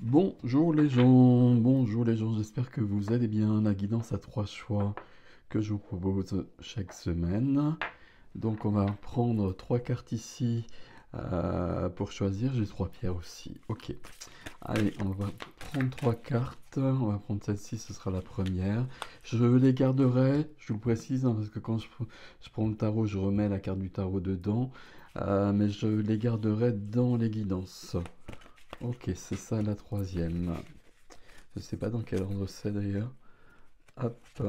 Bonjour les gens, j'espère que vous allez bien. La guidance à trois choix que je vous propose chaque semaine. Donc on va prendre trois cartes ici pour choisir. J'ai trois pierres aussi. Ok. Allez, on va prendre trois cartes. On va prendre celle-ci, ce sera la première. Je les garderai, je vous le précise, hein, parce que quand je prends le tarot, je remets la carte du tarot dedans. Mais je les garderai dans les guidances. Ok, c'est ça la troisième. Je sais pas dans quel ordre c'est d'ailleurs. Hop,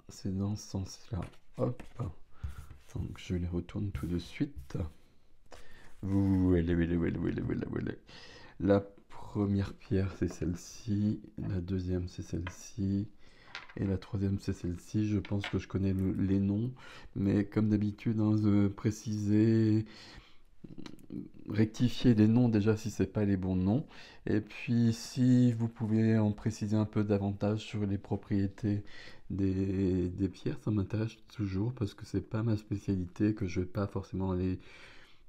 c'est dans ce sens-là. Hop, donc je les retourne tout de suite. Voilà. La première pierre c'est celle-ci, la deuxième c'est celle-ci, et la troisième c'est celle-ci. Je pense que je connais les noms, mais comme d'habitude, hein, préciser, rectifier les noms déjà si c'est pas les bons noms. Et puis si vous pouvez en préciser un peu davantage sur les propriétés des pierres, ça m'intéresse toujours parce que c'est pas ma spécialité, que je vais pas forcément aller.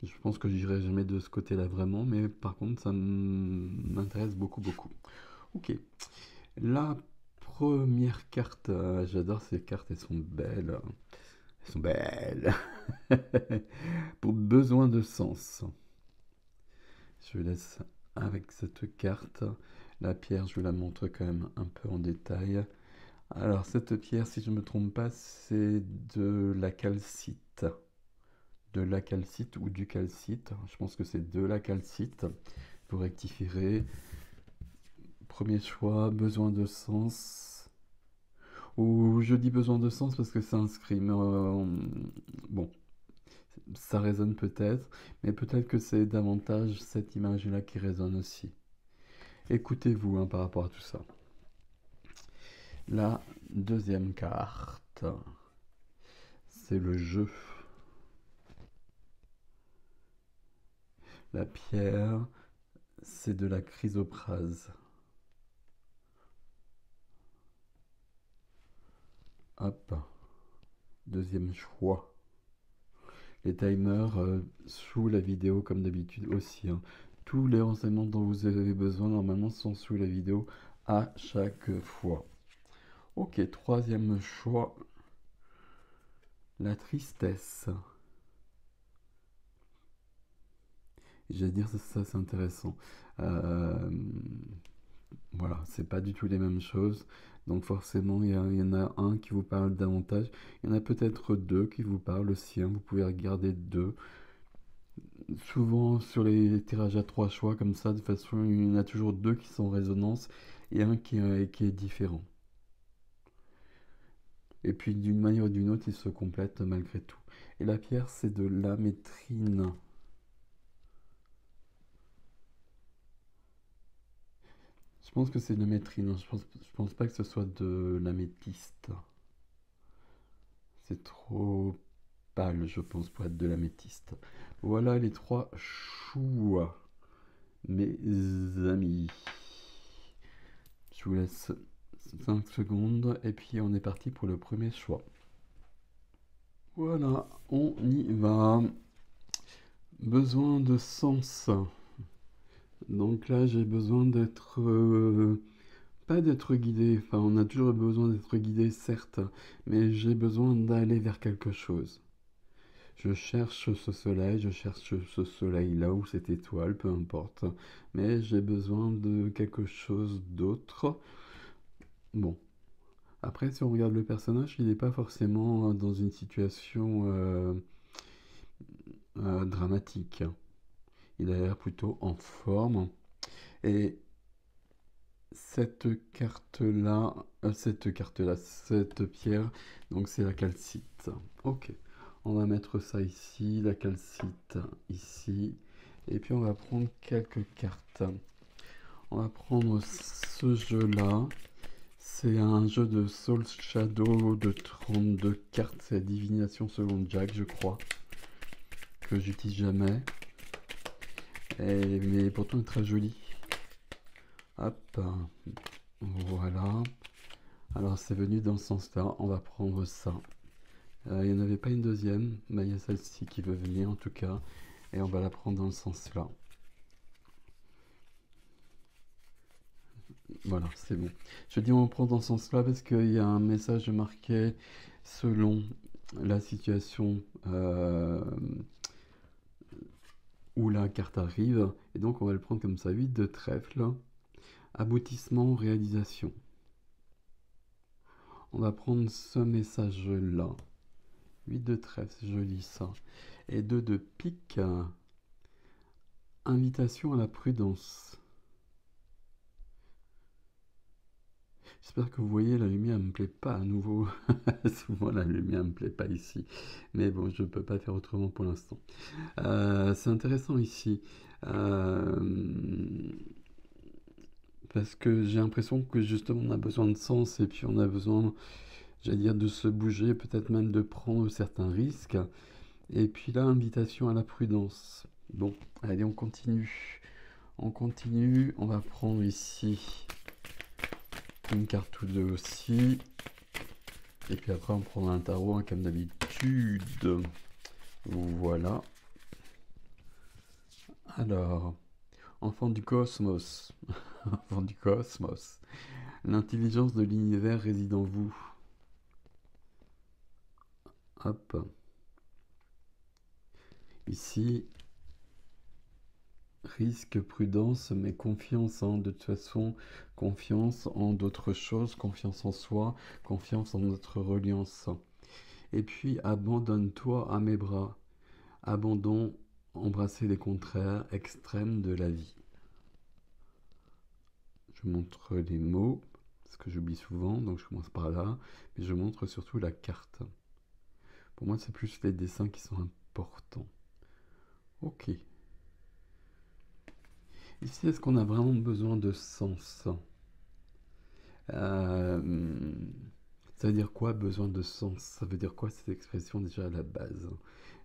Je pense que j'irai jamais de ce côté-là vraiment, mais par contre ça m'intéresse beaucoup. Ok. La première carte, j'adore ces cartes, elles sont belles. Elles sont belles. Pour besoin de sens. Je laisse avec cette carte. La pierre, je vous la montre quand même un peu en détail. Alors, cette pierre, si je ne me trompe pas, c'est de la calcite. De la calcite ou du calcite. Je pense que c'est de la calcite. Vous rectifierez. Premier choix, besoin de sens. Ou je dis besoin de sens parce que c'est inscrit. Mais bon, ça résonne peut-être. Mais peut-être que c'est davantage cette image-là qui résonne aussi. Écoutez-vous, hein, par rapport à tout ça. La deuxième carte, c'est le jeu. La pierre, c'est de la chrysoprase. Hop, deuxième choix. Les timers sous la vidéo comme d'habitude aussi, hein. Tous les renseignements dont vous avez besoin normalement sont sous la vidéo à chaque fois. Ok, troisième choix. La tristesse. J'allais dire ça c'est intéressant. Euh, Voilà, c'est pas du tout les mêmes choses. Donc forcément, il y en a un qui vous parle davantage. Il y en a peut-être deux qui vous parlent aussi, hein. Vous pouvez regarder deux. Souvent sur les tirages à trois choix comme ça, de façon, il y en a toujours deux qui sont en résonance et un qui est différent. Et puis d'une manière ou d'une autre, ils se complètent malgré tout. Et la pierre, c'est de l'amétrine. Je pense que c'est de l'amétrine, hein. Je pense pas que ce soit de l'améthyste. C'est trop pâle, je pense, pour être de l'améthyste. Voilà les trois choix, mes amis. Je vous laisse 5 secondes et puis on est parti pour le premier choix. Voilà, on y va. Besoin de sens. Donc là, j'ai besoin d'être... pas d'être guidé, enfin on a toujours besoin d'être guidé, certes, mais j'ai besoin d'aller vers quelque chose. Je cherche je cherche ce soleil là ou cette étoile, peu importe. Mais j'ai besoin de quelque chose d'autre. Bon. Après, si on regarde le personnage, il n'est pas forcément dans une situation dramatique. Il a l'air plutôt en forme. Et cette pierre, donc c'est la calcite. Ok. On va mettre ça ici, la calcite ici. Et puis on va prendre quelques cartes. On va prendre ce jeu-là. C'est un jeu de Soul Shadow de 32 cartes. C'est la divination selon Jack, je crois. Que j'utilise jamais. Mais pourtant il est très joli. Hop. Voilà. Alors c'est venu dans ce sens-là. On va prendre ça. Il n'y en avait pas une deuxième. Mais il y a celle-ci qui veut venir en tout cas. Et on va la prendre dans ce sens-là. Voilà, c'est bon. Je dis on prend dans ce sens-là parce qu'il y a un message marqué selon la situation où la carte arrive. Et donc on va le prendre comme ça, 8 de trèfle, aboutissement, réalisation. On va prendre ce message-là. 8 de trèfle, c'est joli ça. Et 2 de pique, invitation à la prudence. J'espère que vous voyez, la lumière me plaît pas à nouveau. Souvent la lumière me plaît pas ici. Mais bon, je peux pas faire autrement pour l'instant. C'est intéressant ici. Parce que j'ai l'impression que justement on a besoin de sens et puis on a besoin, j'allais dire, de se bouger, peut-être même de prendre certains risques. Et puis là, invitation à la prudence. Bon, allez, on continue. On continue. On va prendre ici une carte ou deux aussi. Et puis après, on prendra un tarot, hein, comme d'habitude. Voilà. Alors, enfant du cosmos. Enfant du cosmos. L'intelligence de l'univers réside en vous. Hop. Ici, risque, prudence, mais confiance, hein, de toute façon, confiance en d'autres choses, confiance en soi, confiance en notre reliance. Et puis, abandonne-toi à mes bras. Abandon, embrasser les contraires extrêmes de la vie. Je montre les mots, ce que j'oublie souvent, donc je commence par là, mais je montre surtout la carte. Pour moi, c'est plus les dessins qui sont importants. Ok. Ici, est-ce qu'on a vraiment besoin de sens? Euh, Ça veut dire quoi, besoin de sens? Ça veut dire quoi cette expression déjà à la base?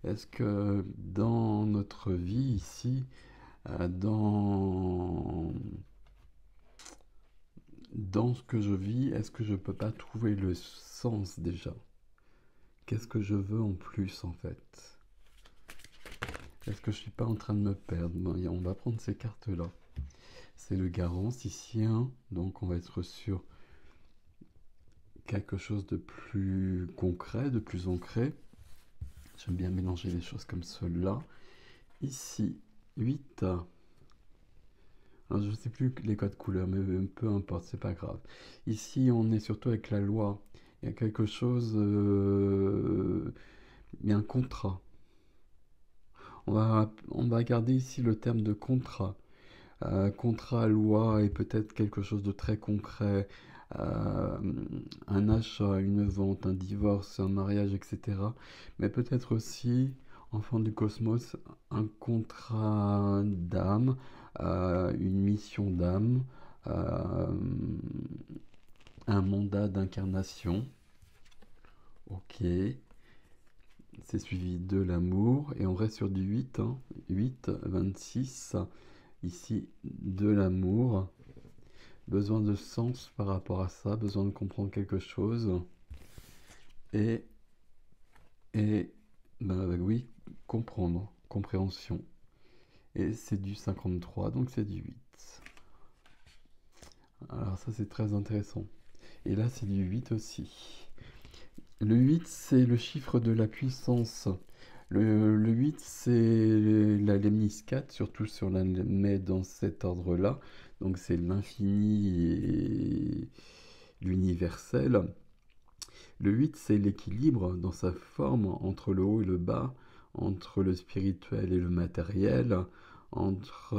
Est-ce que dans notre vie ici, dans ce que je vis, est-ce que je peux pas trouver le sens déjà? Qu'est-ce que je veux en plus en fait? Est-ce que je suis pas en train de me perdre? Bon, on va prendre ces cartes-là. C'est le garant ici, hein, donc on va être sur quelque chose de plus concret, de plus ancré. J'aime bien mélanger les choses comme cela. Ici, 8. Alors, je ne sais plus les codes couleurs, mais peu importe, c'est pas grave. Ici, on est surtout avec la loi. Il y a quelque chose, il y a un contrat. On va garder ici le terme de contrat. Contrat, loi et peut-être quelque chose de très concret. euh, un achat, une vente, un divorce, un mariage, etc. Mais peut-être aussi, enfant du cosmos, un contrat d'âme, une mission d'âme, euh, un mandat d'incarnation. Ok, c'est suivi de l'amour et on reste sur du 8, hein. 8, 26, ici de l'amour. Besoin de sens par rapport à ça, besoin de comprendre quelque chose. Et, et oui, comprendre, compréhension. Et c'est du 53, donc c'est du 8. Alors ça c'est très intéressant. Et là c'est du 8 aussi. Le 8 c'est le chiffre de la puissance. Le 8 c'est la lemniscate, surtout si on la met dans cet ordre-là. Donc c'est l'infini et l'universel. Le 8, c'est l'équilibre dans sa forme entre le haut et le bas, entre le spirituel et le matériel, entre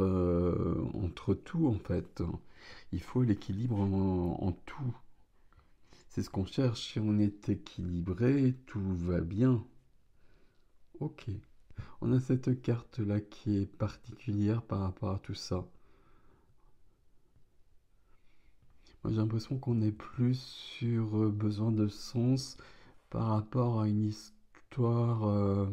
tout en fait. Il faut l'équilibre en tout. C'est ce qu'on cherche. Si on est équilibré, tout va bien. Ok. On a cette carte-là qui est particulière par rapport à tout ça. Moi, j'ai l'impression qu'on est plus sur besoin de sens par rapport à une histoire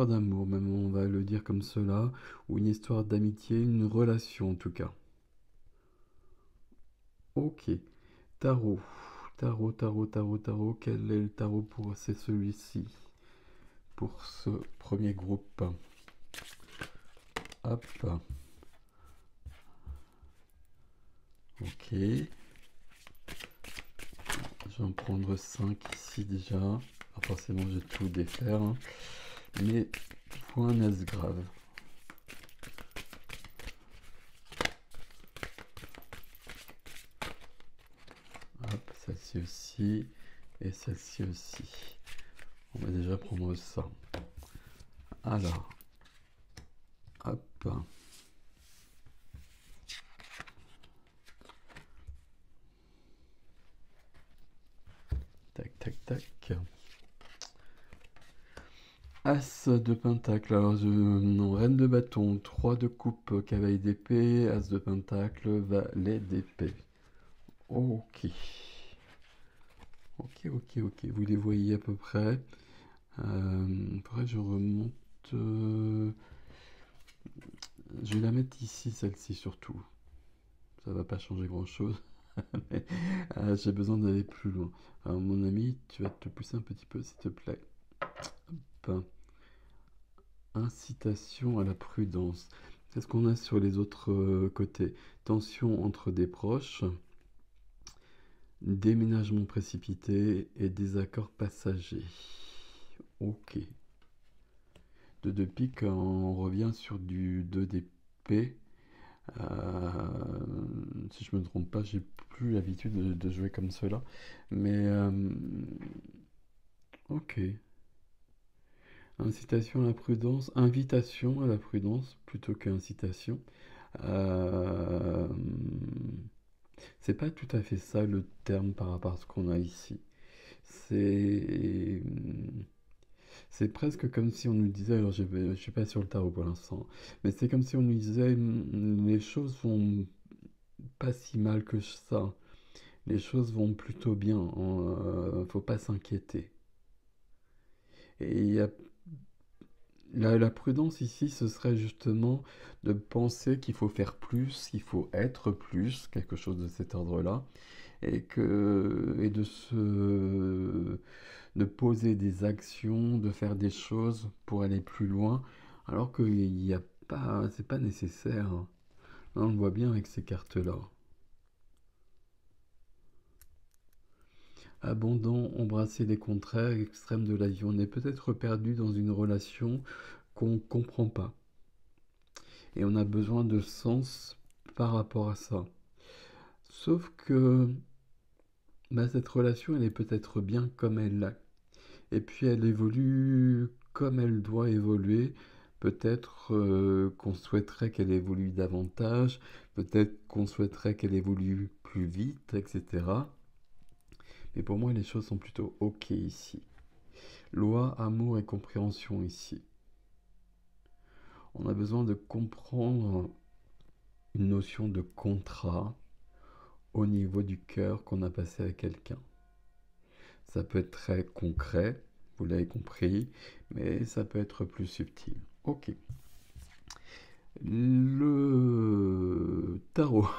d'amour, même on va le dire comme cela, ou une histoire d'amitié, une relation en tout cas. Ok, tarot, tarot, tarot, tarot, tarot, quel est le tarot pour c'est celui-ci, pour ce premier groupe. Hop, Ok. Je vais en prendre 5 ici déjà. Alors forcément, je vais tout défaire, hein. Mais point as grave. Hop, celle-ci aussi. Et celle-ci aussi. On va déjà prendre ça. Alors. Hop. Tac, tac, tac. As de pentacle, alors non, reine de bâton, 3 de coupe, cavalier d'épée, as de pentacle, valet d'épée. Ok. Ok, ok, ok, vous les voyez à peu près. Faudrait que je remonte. Je vais la mettre ici, celle-ci surtout. Ça va pas changer grand-chose. Mais j'ai besoin d'aller plus loin. Alors mon ami, tu vas te pousser un petit peu s'il te plaît. Hop. Incitation à la prudence. Qu'est-ce qu'on a sur les autres côtés? Tension entre des proches, déménagement précipité et désaccord passager. Ok. 2 de pique, on revient sur du 2 d'épée. Si je me trompe pas, j'ai plus l'habitude de jouer comme cela. Mais ok. Incitation à la prudence, invitation à la prudence plutôt qu'incitation. Euh, c'est pas tout à fait ça le terme par rapport à ce qu'on a ici. C'est c'est presque comme si on nous disait, alors je suis pas sur le tarot pour l'instant, mais c'est comme si on nous disait les choses vont pas si mal que ça. Les choses vont plutôt bien. Faut pas s'inquiéter. Et il y a la prudence ici, ce serait justement de penser qu'il faut faire plus, qu'il faut être plus, quelque chose de cet ordre-là, et de poser des actions, de faire des choses pour aller plus loin, alors qu'il n'y a pas, c'est pas nécessaire, hein. Là, on le voit bien avec ces cartes-là. Abondant, embrasser les contraires extrêmes de la vie. On est peut-être perdu dans une relation qu'on ne comprend pas. Et on a besoin de sens par rapport à ça. Sauf que cette relation, elle est peut-être bien comme elle l'a. Et puis elle évolue comme elle doit évoluer. Peut-être qu'on souhaiterait qu'elle évolue davantage, peut-être qu'on souhaiterait qu'elle évolue plus vite, etc. Mais pour moi, les choses sont plutôt ok ici. Loi, amour et compréhension ici. On a besoin de comprendre une notion de contrat au niveau du cœur qu'on a passé à quelqu'un. Ça peut être très concret, vous l'avez compris, mais ça peut être plus subtil. Ok. Le tarot.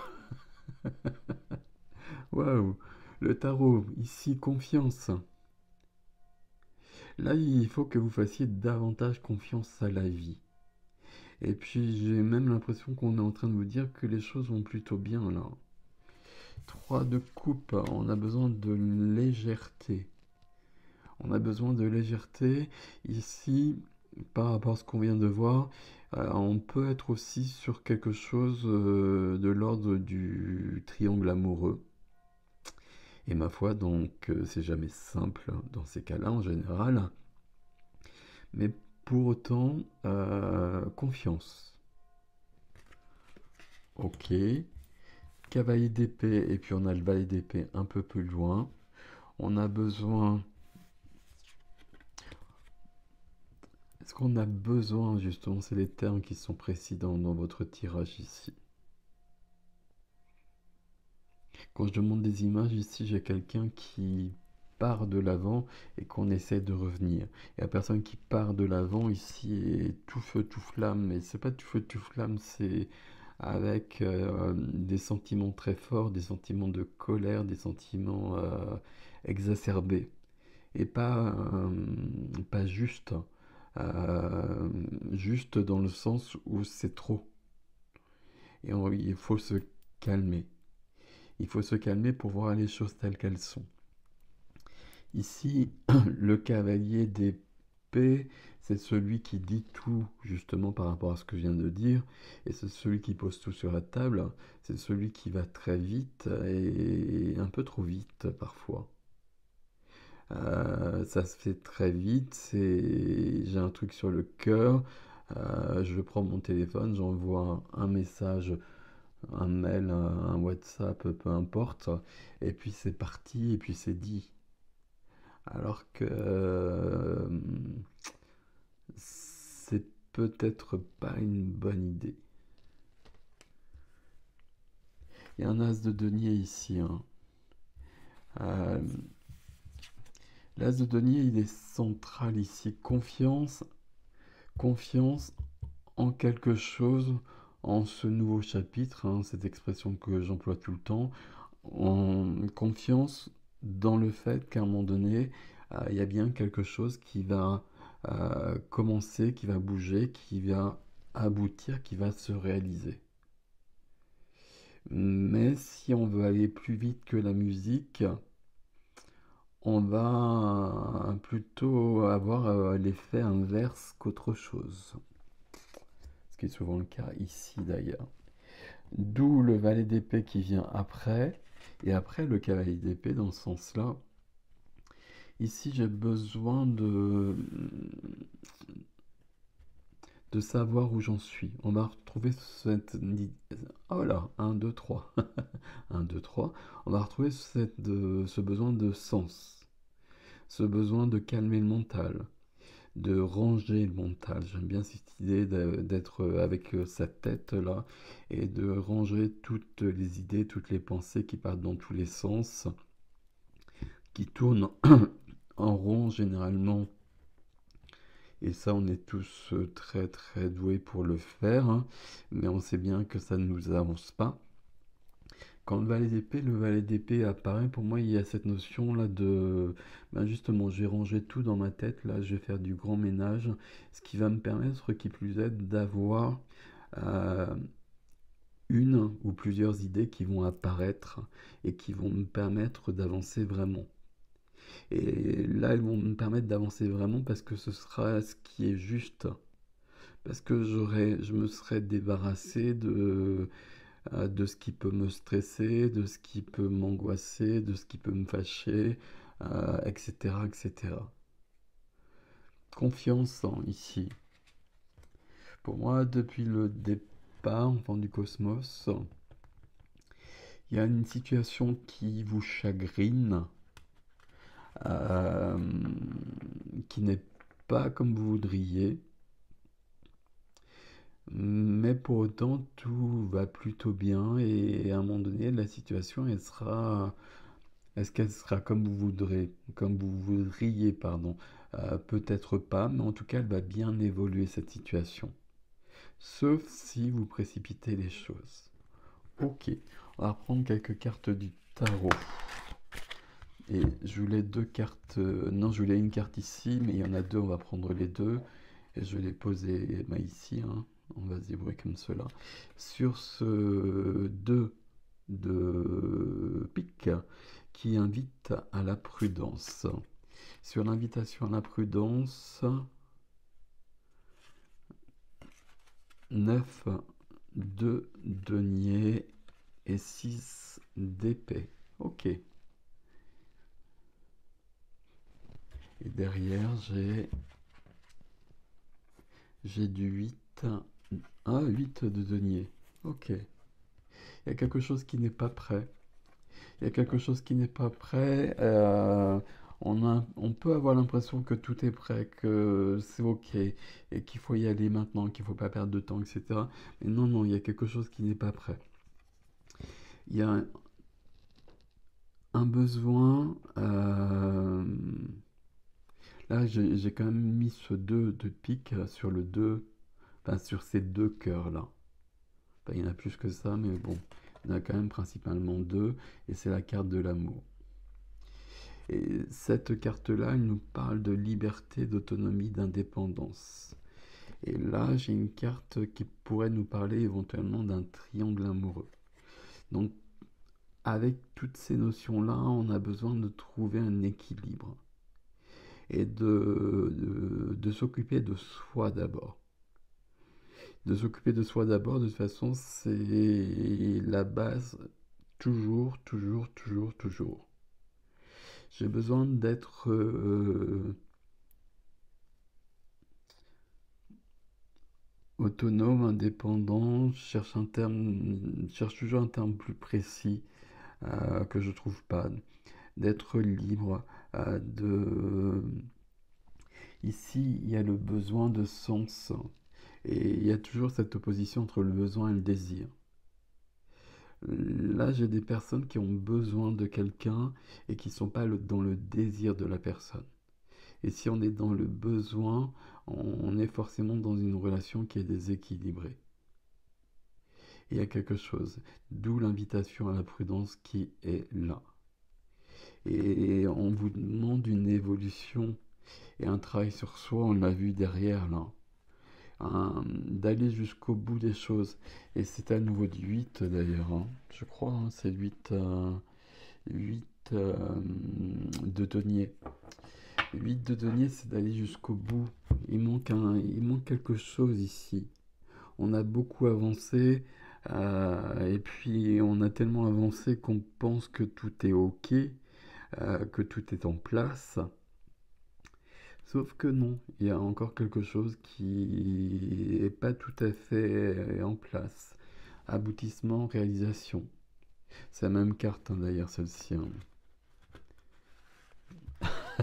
Waouh. Le tarot, ici, confiance. Là, il faut que vous fassiez davantage confiance à la vie. Et puis, j'ai même l'impression qu'on est en train de vous dire que les choses vont plutôt bien là. 3 de coupe, on a besoin de légèreté. On a besoin de légèreté. Ici, par rapport à ce qu'on vient de voir, on peut être aussi sur quelque chose de l'ordre du triangle amoureux. Et ma foi, donc, c'est jamais simple dans ces cas-là en général. Mais pour autant, confiance. Ok. Cavalier d'épée, et puis on a le valet d'épée un peu plus loin. On a besoin... Est-ce qu'on a besoin, justement, c'est les termes qui sont précis dans votre tirage ici. Quand je demande des images, ici, j'ai quelqu'un qui part de l'avant et qu'on essaie de revenir. Et la personne qui part de l'avant, ici, est tout feu, tout flamme. Mais c'est pas tout feu, tout flamme, c'est avec des sentiments très forts, des sentiments de colère, des sentiments exacerbés. Et pas juste. Juste dans le sens où c'est trop. Et il faut se calmer. Il faut se calmer pour voir les choses telles qu'elles sont. Ici, le cavalier d'épée, c'est celui qui dit tout, justement, par rapport à ce que je viens de dire, et c'est celui qui pose tout sur la table, c'est celui qui va très vite, et un peu trop vite, parfois. Ça se fait très vite, j'ai un truc sur le cœur, je prends mon téléphone, j'envoie un message, un mail, un WhatsApp, peu importe, et puis c'est parti, et puis c'est dit. Alors que c'est peut-être pas une bonne idée. Il y a un as de denier ici, hein. Euh, L'as de denier, il est central ici. Confiance, confiance en quelque chose, en ce nouveau chapitre, hein, cette expression que j'emploie tout le temps, en confiance dans le fait qu'à un moment donné, il y a bien quelque chose qui va commencer, qui va bouger, qui va aboutir, qui va se réaliser. Mais si on veut aller plus vite que la musique, on va plutôt avoir l'effet inverse qu'autre chose. Ce qui est souvent le cas ici d'ailleurs. D'où le valet d'épée qui vient après, et après le cavalier d'épée dans ce sens-là. Ici, j'ai besoin de savoir où j'en suis. On va retrouver cette... Oh là, 1, 2, 3. 1, 2, 3. On va retrouver ce besoin de sens, ce besoin de calmer le mental, de ranger le mental. J'aime bien cette idée d'être avec sa tête là et de ranger toutes les idées, toutes les pensées qui partent dans tous les sens, qui tournent en rond généralement. Et ça, on est tous très très doués pour le faire, hein, mais on sait bien que ça ne nous avance pas. Quand le valet d'épée apparaît, pour moi, il y a cette notion là de, ben justement, je vais ranger tout dans ma tête, là, je vais faire du grand ménage, ce qui va me permettre, qui plus est, d'avoir euh, une ou plusieurs idées qui vont apparaître et qui vont me permettre d'avancer vraiment. Et là, elles vont me permettre d'avancer vraiment parce que ce sera ce qui est juste. Parce que je me serais débarrassé de ce qui peut me stresser, de ce qui peut m'angoisser, de ce qui peut me fâcher, etc., etc. Confiance ici. Pour moi, depuis le départ, enfant du cosmos, il y a une situation qui vous chagrine, euh, qui n'est pas comme vous voudriez, mais pour autant, tout va plutôt bien et à un moment donné, la situation, est-ce qu'elle sera comme vous voudrez, comme vous voudriez, pardon. Peut-être pas, mais en tout cas, elle va bien évoluer cette situation. Sauf si vous précipitez les choses. Ok, on va reprendre quelques cartes du tarot. Et je voulais deux cartes. Non, je voulais une carte ici, mais il y en a deux, on va prendre les deux. Et je vais les poser ici, hein. On va se débrouiller comme cela. Sur ce 2 de pique qui invite à la prudence. Sur l'invitation à la prudence, 9 de denier et 6 d'épée. Ok. Et derrière, j'ai du 8. Ah, 8 de denier. Ok. Il y a quelque chose qui n'est pas prêt. Il y a quelque chose qui n'est pas prêt. On peut avoir l'impression que tout est prêt, que c'est ok et qu'il faut y aller maintenant, qu'il ne faut pas perdre de temps, etc. Mais non, non, il y a quelque chose qui n'est pas prêt. Il y a un besoin. Là, j'ai quand même mis ce 2 de pique sur le 2, enfin sur ces deux cœurs-là. Enfin, il y en a plus que ça, mais bon, il y en a quand même principalement deux, et c'est la carte de l'amour. Et cette carte-là, elle nous parle de liberté, d'autonomie, d'indépendance. Et là, j'ai une carte qui pourrait nous parler éventuellement d'un triangle amoureux. Donc, avec toutes ces notions-là, on a besoin de trouver un équilibre et de s'occuper de soi d'abord. De s'occuper de soi d'abord, de toute façon, c'est la base, toujours, toujours, toujours, toujours. J'ai besoin d'être autonome, indépendant, je cherche toujours un terme plus précis que je trouve pas, d'être libre, de... Ici, il y a le besoin de sens, et il y a toujours cette opposition entre le besoin et le désir. Là, j'ai des personnes qui ont besoin de quelqu'un et qui ne sont pas dans le désir de la personne. Et si on est dans le besoin, on est forcément dans une relation qui est déséquilibrée. Il y a quelque chose, d'où l'invitation à la prudence qui est là. Et on vous demande une évolution et un travail sur soi, on l'a vu derrière là. D'aller jusqu'au bout des choses. Et c'est à nouveau du 8 d'ailleurs, hein. Je crois, hein, c'est 8, 8 de denier. 8 de denier, c'est d'aller jusqu'au bout. Il manque quelque chose ici. On a beaucoup avancé, et puis on a tellement avancé qu'on pense que tout est OK, que tout est en place. Sauf que non, il y a encore quelque chose qui n'est pas tout à fait en place. Aboutissement, réalisation. C'est la même carte, hein, d'ailleurs, celle-ci, hein.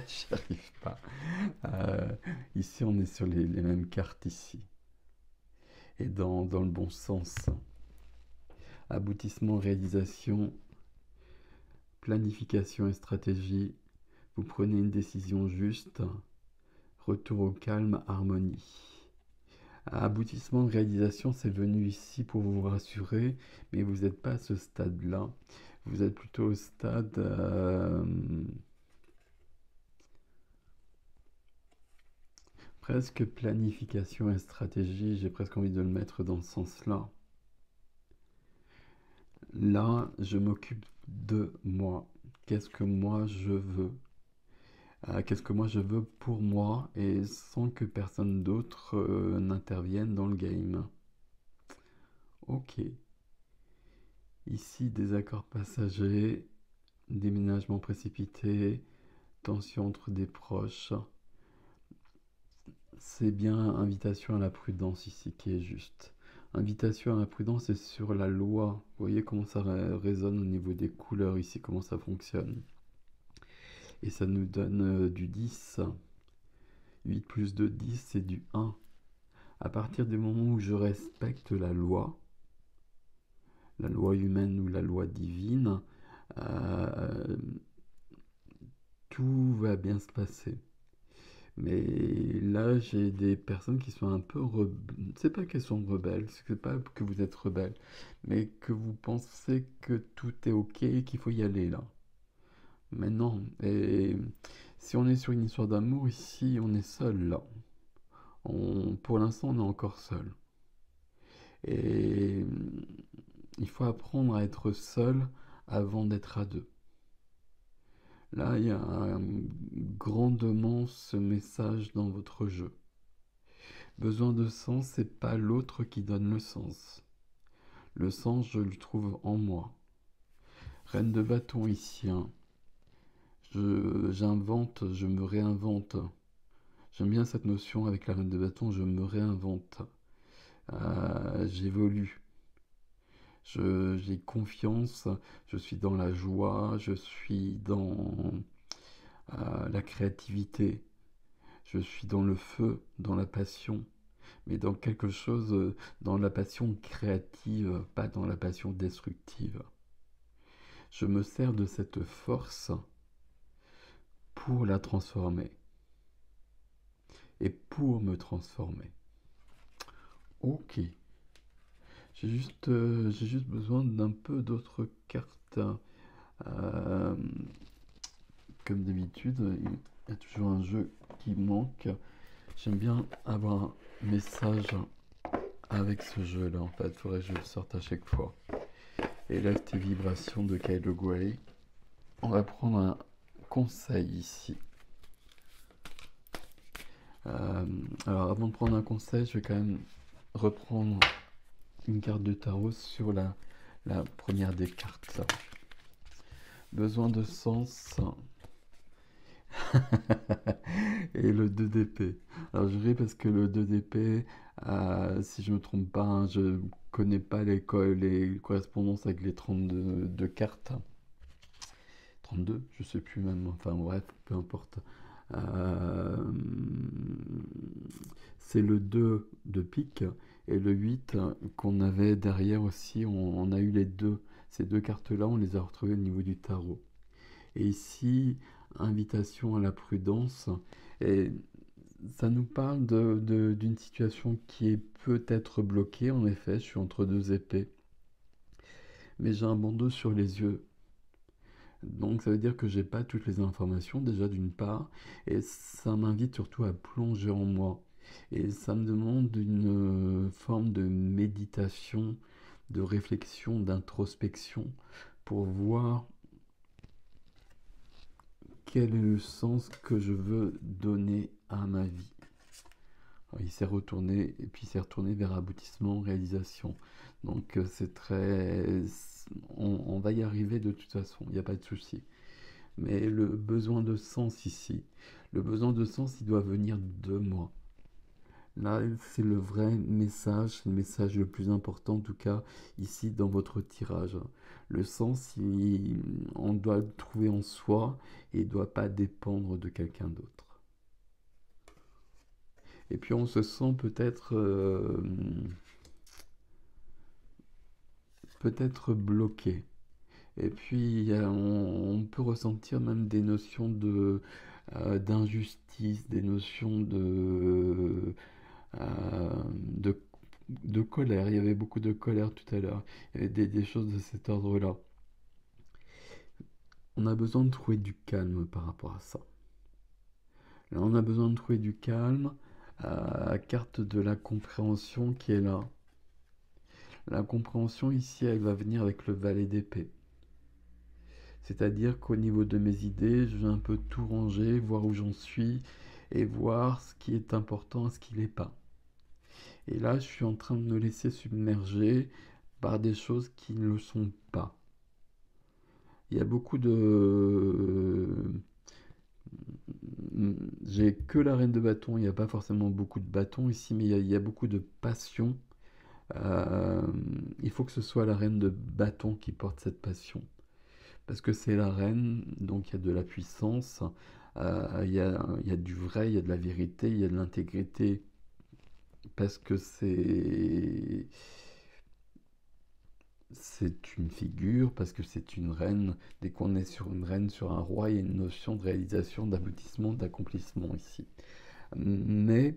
J'y arrive pas. Euh, Ici, on est sur les mêmes cartes ici. Et dans le bon sens. Aboutissement, réalisation, planification et stratégie. Vous prenez une décision juste. Retour au calme, harmonie. Aboutissement, réalisation, c'est venu ici pour vous rassurer, mais vous n'êtes pas à ce stade-là. Vous êtes plutôt au stade presque planification et stratégie. J'ai presque envie de le mettre dans ce sens-là. Là, je m'occupe de moi. Qu'est-ce que moi je veux? Qu'est-ce que moi je veux pour moi et sans que personne d'autre n'intervienne dans le game. Ok. Ici, désaccord passager, déménagement précipité, tension entre des proches. C'est bien invitation à la prudence ici qui est juste. Invitation à la prudence est sur la loi. Vous voyez comment ça résonne au niveau des couleurs ici, comment ça fonctionne. Et ça nous donne du 10. 8 plus 2, 10, c'est du 1. À partir du moment où je respecte la loi humaine ou la loi divine, euh, tout va bien se passer. Mais là, j'ai des personnes qui sont un peu c'est pas qu'elles sont rebelles, c'est pas que vous êtes rebelle, mais que vous pensez que tout est ok et qu'il faut y aller là. Mais non. Et si on est sur une histoire d'amour, ici, on est seul là. Pour l'instant, on est encore seul. Et il faut apprendre à être seul avant d'être à deux. Là, il y a grandement ce message dans votre jeu. Besoin de sens, c'est pas l'autre qui donne le sens. Le sens, je le trouve en moi. Reine de bâton ici, hein. J'invente, je me réinvente. J'aime bien cette notion avec la reine de bâton, je me réinvente. J'évolue. J'ai confiance, je suis dans la joie, je suis dans la créativité, je suis dans le feu, dans la passion, mais dans quelque chose, dans la passion créative, pas dans la passion destructive. Je me sers de cette force pour la transformer et pour me transformer. Ok. J'ai juste besoin d'un peu d'autres cartes. Euh, Comme d'habitude, il y a toujours un jeu qui manque. J'aime bien avoir un message avec ce jeu-là. En fait, il faudrait que je le sorte à chaque fois. Élève tes vibrations de Kylo Grey. On va prendre un conseil ici. Alors avant de prendre un conseil, je vais quand même reprendre une carte de tarot sur la première des cartes. Besoin de sens. Et le 2 d'épée. Alors je ris parce que le 2 d'épée, si je me trompe pas, hein, je connais pas les correspondances avec les 32 de cartes. 32, je sais plus même, enfin bref, peu importe. Euh, c'est le 2 de pique et le 8 qu'on avait derrière aussi, on a eu les deux. Ces deux cartes-là, on les a retrouvées au niveau du tarot. Et ici, invitation à la prudence. Et ça nous parle d'une situation qui est peut-être bloquée. En effet, je suis entre deux épées. Mais j'ai un bandeau sur les yeux. Donc ça veut dire que j'ai pas toutes les informations déjà d'une part. Et ça m'invite surtout à plonger en moi. Et ça me demande une forme de méditation, de réflexion, d'introspection pour voir quel est le sens que je veux donner à ma vie. Alors, il s'est retourné et puis il s'est retourné vers aboutissement, réalisation. Donc c'est très... On va y arriver de toute façon, il n'y a pas de souci. Mais le besoin de sens ici, le besoin de sens, il doit venir de moi. Là, c'est le vrai message, c'est le message le plus important, en tout cas, ici dans votre tirage. Le sens, on doit le trouver en soi et il ne doit pas dépendre de quelqu'un d'autre. Et puis on se sent peut-être bloqué. Et puis on peut ressentir même des notions d'injustice, des notions de, de colère. Il y avait beaucoup de colère tout à l'heure. Il y avait des choses de cet ordre-là. On a besoin de trouver du calme par rapport à ça. Là, on a besoin de trouver du calme. Carte de la compréhension qui est là. La compréhension ici, elle va venir avec le valet d'épée. C'est-à-dire qu'au niveau de mes idées, je vais un peu tout ranger, voir où j'en suis et voir ce qui est important et ce qui n'est pas. Et là, je suis en train de me laisser submerger par des choses qui ne le sont pas. Il y a beaucoup de... J'ai que la reine de bâton, il n'y a pas forcément beaucoup de bâtons ici, mais il y a beaucoup de passion. Euh, il faut que ce soit la reine de bâton qui porte cette passion. Parce que c'est la reine, donc il y a de la puissance, il y a du vrai, il y a de la vérité, il y a de l'intégrité, parce que c'est une figure, parce que c'est une reine. Dès qu'on est sur une reine, sur un roi, il y a une notion de réalisation, d'aboutissement, d'accomplissement ici. Mais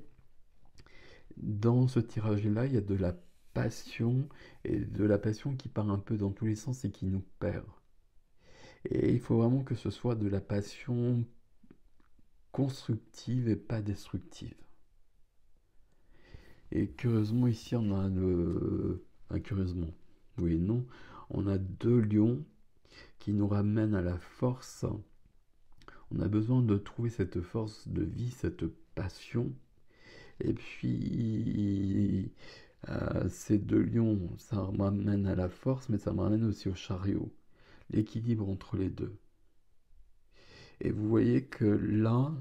dans ce tirage-là, il y a de la passion, et de la passion qui part un peu dans tous les sens et qui nous perd. Et il faut vraiment que ce soit de la passion constructive et pas destructive. Et curieusement, ici, on a le... Enfin, curieusement, oui et non, on a deux lions qui nous ramènent à la force. On a besoin de trouver cette force de vie, cette passion. Et puis, ces deux lions, ça me ramène à la force, mais ça me ramène aussi au chariot. L'équilibre entre les deux. Et vous voyez que là,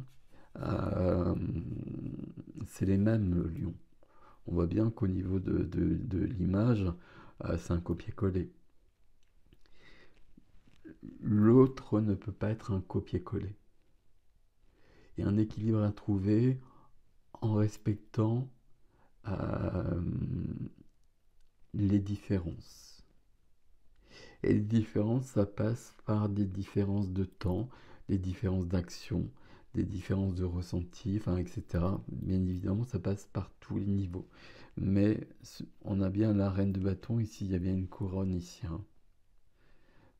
euh, c'est les mêmes lions. On voit bien qu'au niveau de l'image, c'est un copier-coller. L'autre ne peut pas être un copier-coller. Il y a un équilibre à trouver en respectant euh, les différences. Et les différences, ça passe par des différences de temps, des différences d'action, des différences de ressenti, enfin, etc. Bien évidemment, ça passe par tous les niveaux. Mais on a bien la reine de bâton ici, il y a bien une couronne ici. Hein.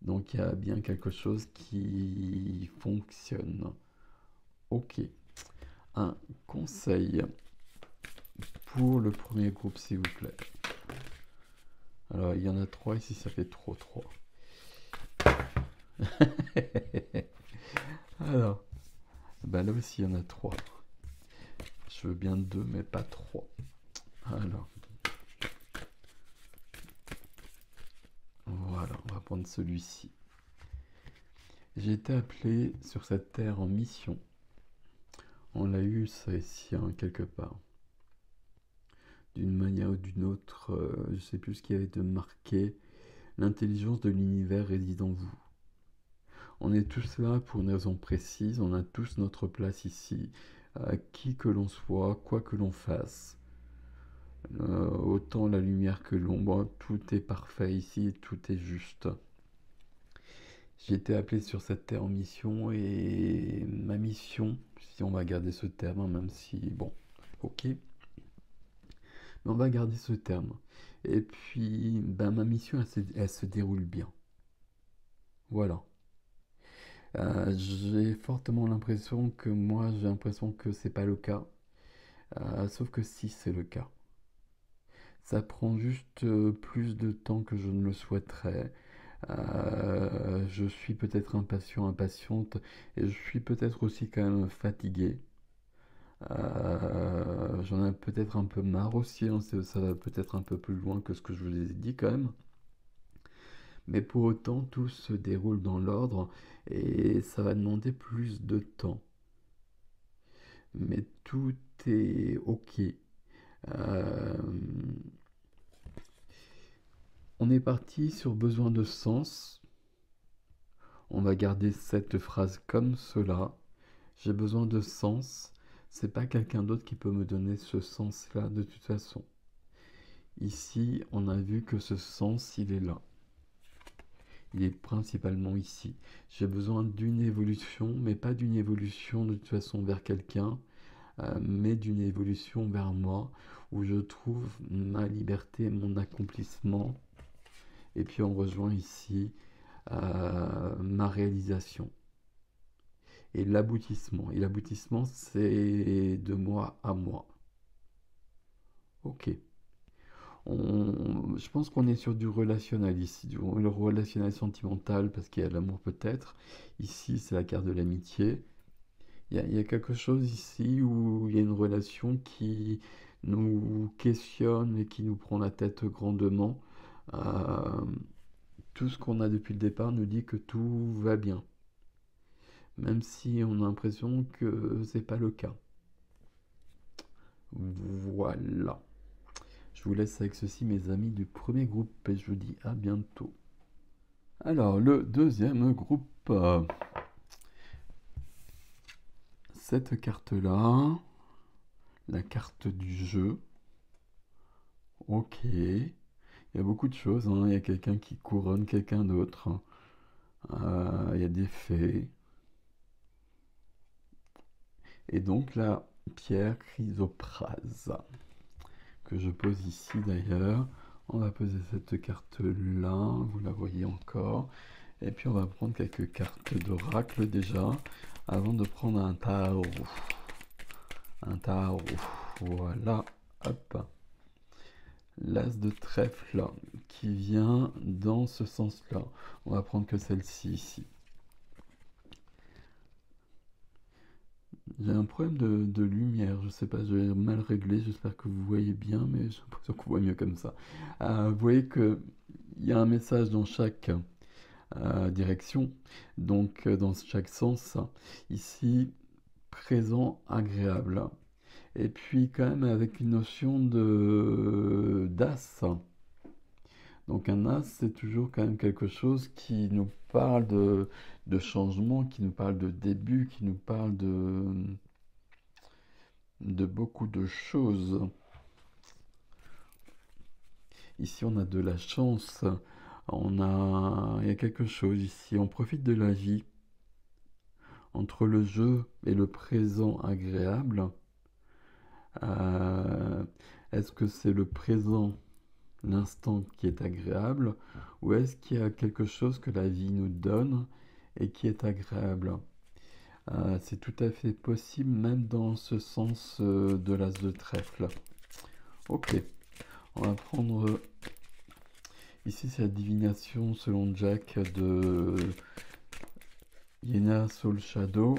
Donc il y a bien quelque chose qui fonctionne. Ok. Un conseil pour le premier groupe, s'il vous plaît. Alors, il y en a 3 ici, ça fait trop 3. Alors, bah là aussi, il y en a 3. Je veux bien 2, mais pas 3. Alors, voilà, on va prendre celui-ci. J'ai été appelé sur cette terre en mission. On l'a eu, ça ici, hein, quelque part. D'une manière ou d'une autre, je sais plus ce qui avait été marqué. L'intelligence de l'univers réside en vous. On est tous là pour une raison précise, on a tous notre place ici, qui que l'on soit, quoi que l'on fasse. Autant la lumière que l'ombre, tout est parfait ici, tout est juste. J'ai été appelé sur cette terre en mission et ma mission, si on va garder ce terme, même si, bon, ok, mais on va garder ce terme. Et puis, ben, ma mission, elle se déroule bien. Voilà. J'ai fortement l'impression que moi, j'ai l'impression que c'est pas le cas. Sauf que si c'est le cas. Ça prend juste plus de temps que je ne le souhaiterais. Je suis peut-être impatient, impatiente, et je suis peut-être aussi quand même fatigué. J'en ai peut-être un peu marre aussi, hein, ça va peut-être un peu plus loin que ce que je vous ai dit quand même. Mais pour autant, tout se déroule dans l'ordre et ça va demander plus de temps. Mais tout est ok. Euh, on est parti sur besoin de sens. On va garder cette phrase comme cela. J'ai besoin de sens. C'est pas quelqu'un d'autre qui peut me donner ce sens-là de toute façon. Ici, on a vu que ce sens, il est là. Il est principalement ici. J'ai besoin d'une évolution, mais pas d'une évolution de toute façon vers quelqu'un, mais d'une évolution vers moi, où je trouve ma liberté, mon accomplissement. Et puis on rejoint ici ma réalisation. Et l'aboutissement. Et l'aboutissement, c'est de moi à moi. Ok. Je pense qu'on est sur du relationnel ici, le relationnel sentimental, parce qu'il y a l'amour peut-être. Ici, c'est la carte de l'amitié. Il y a quelque chose ici où il y a une relation qui nous questionne et qui nous prend la tête grandement. Euh, tout ce qu'on a depuis le départ nous dit que tout va bien, même si on a l'impression que c'est pas le cas. Voilà. Je vous laisse avec ceci, mes amis du premier groupe, et je vous dis à bientôt. Alors, le deuxième groupe, cette carte-là, la carte du jeu. Ok, il y a beaucoup de choses, hein. Il y a quelqu'un qui couronne quelqu'un d'autre. Il y a des faits. Et donc la pierre chrysoprase, que je pose ici d'ailleurs. On va poser cette carte-là, vous la voyez encore. Et puis on va prendre quelques cartes d'oracle déjà, avant de prendre un tarot. Un tarot, voilà, hop. L'as de trèfle qui vient dans ce sens-là. On va prendre que celle-ci ici. J'ai un problème de lumière, je sais pas, je vais mal régler, j'espère que vous voyez bien, mais j'ai l'impression qu'on voit mieux comme ça. Vous voyez qu'il y a un message dans chaque direction, donc dans chaque sens. Ici, présent, agréable. Et puis quand même avec une notion de d'as. Donc un as, c'est toujours quand même quelque chose qui nous parle de changement, qui nous parle de début, qui nous parle de beaucoup de choses. Ici, on a de la chance. Il y a quelque chose ici. On profite de la vie. Entre le jeu et le présent agréable, est-ce que c'est le présent, l'instant qui est agréable, ou est-ce qu'il y a quelque chose que la vie nous donne et qui est agréable? C'est tout à fait possible, même dans ce sens de l'as de trèfle. Ok, on va prendre Ici, c'est la divination selon Jack de Yena Soul Shadow.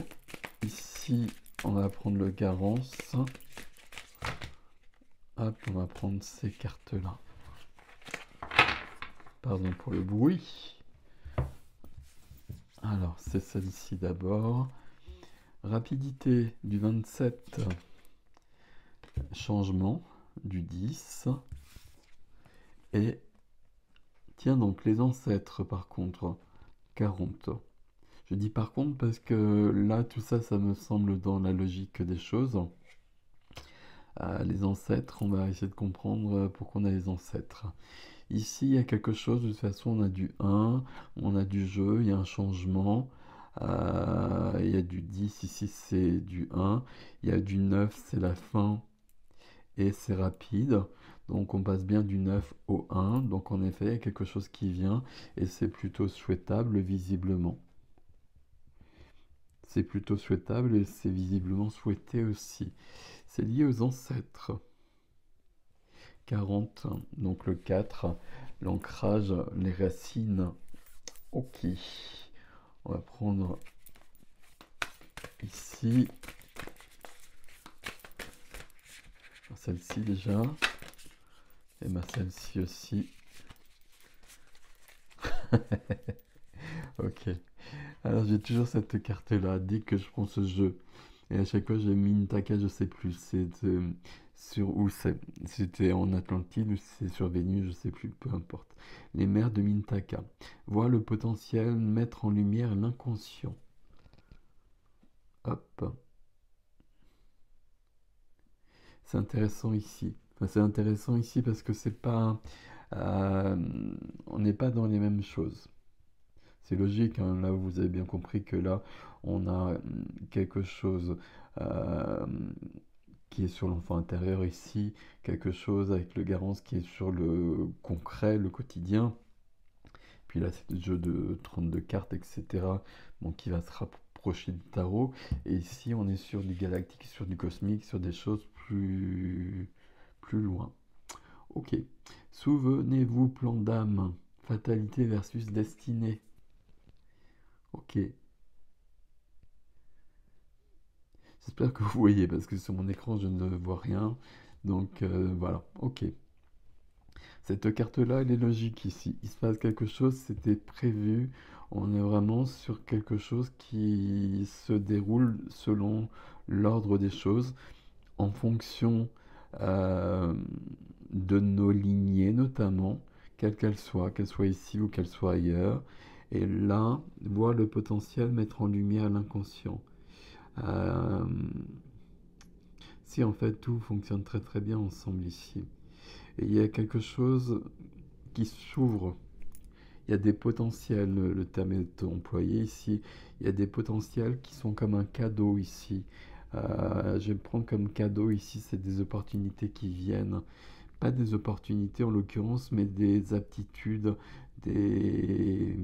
Ici, on va prendre le Garance. Hop, on va prendre ces cartes-là. Pardon pour le bruit. Alors, c'est celle-ci d'abord. Rapidité du 27. Changement du 10. Et tiens donc, les ancêtres par contre, 40. Je dis par contre parce que là, tout ça, ça me semble dans la logique des choses. Les ancêtres, on va essayer de comprendre pourquoi on a les ancêtres. Ici, il y a quelque chose, de toute façon, on a du 1, on a du jeu, il y a un changement. Il y a du 10, ici c'est du 1. Il y a du 9, c'est la fin et c'est rapide. Donc on passe bien du 9 au 1. Donc en effet, il y a quelque chose qui vient et c'est plutôt souhaitable visiblement. C'est plutôt souhaitable et c'est visiblement souhaité aussi. C'est lié aux ancêtres. 40, donc le 4, l'ancrage, les racines. Ok. On va prendre ici. Celle-ci déjà. Et celle-ci aussi. Ok. Alors j'ai toujours cette carte-là, dès que je prends ce jeu. Et à chaque fois j'ai Mintaka, je sais plus. C'est sur où c'est. C'était en Atlantide ou c'est sur Vénus, je sais plus, peu importe. Les mers de Mintaka. Voir le potentiel, mettre en lumière l'inconscient. Hop. C'est intéressant ici. Enfin, c'est intéressant ici parce que c'est pas. euh, on n'est pas dans les mêmes choses. C'est logique, hein. Là vous avez bien compris que là on a quelque chose euh, qui est sur l'enfant intérieur ici, quelque chose avec le Garance qui est sur le concret, le quotidien. Puis là c'est le jeu de 32 cartes, etc. Donc qui va se rapprocher du tarot. Et ici on est sur du galactique, sur du cosmique, sur des choses plus loin. Ok. Souvenez-vous, plan d'âme. Fatalité versus destinée. Ok. J'espère que vous voyez, parce que sur mon écran, je ne vois rien. Donc voilà, ok. Cette carte-là, elle est logique ici. Il se passe quelque chose, c'était prévu. On est vraiment sur quelque chose qui se déroule selon l'ordre des choses, en fonction euh, de nos lignées notamment, quelles qu'elles soient ici ou qu'elles soient ailleurs. Et là, voir le potentiel mettre en lumière l'inconscient. Euh, Si en fait tout fonctionne très très bien ensemble ici. Et il y a quelque chose qui s'ouvre. Il y a des potentiels, le terme est employé ici. Il y a des potentiels qui sont comme un cadeau ici. Je vais prendre comme cadeau ici, c'est des opportunités qui viennent. Pas des opportunités en l'occurrence, mais des aptitudes, des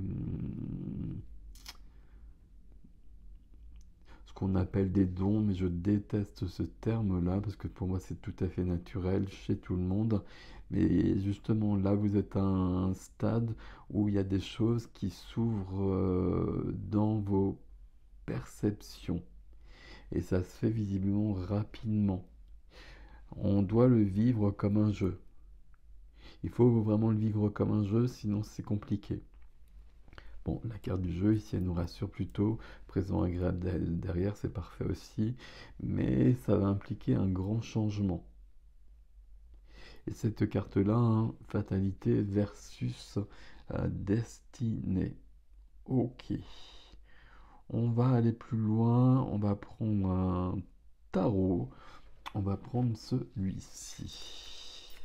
ce qu'on appelle des dons, mais je déteste ce terme-là parce que pour moi c'est tout à fait naturel chez tout le monde. Mais justement là vous êtes à un stade où il y a des choses qui s'ouvrent dans vos perceptions et ça se fait visiblement rapidement. On doit le vivre comme un jeu. Il faut vraiment le vivre comme un jeu, sinon c'est compliqué. Bon, la carte du jeu, ici, elle nous rassure plutôt. Présent agréable derrière, c'est parfait aussi. Mais ça va impliquer un grand changement. Et cette carte-là, hein, fatalité versus destinée. Ok. On va aller plus loin. On va prendre un tarot. On va prendre celui-ci.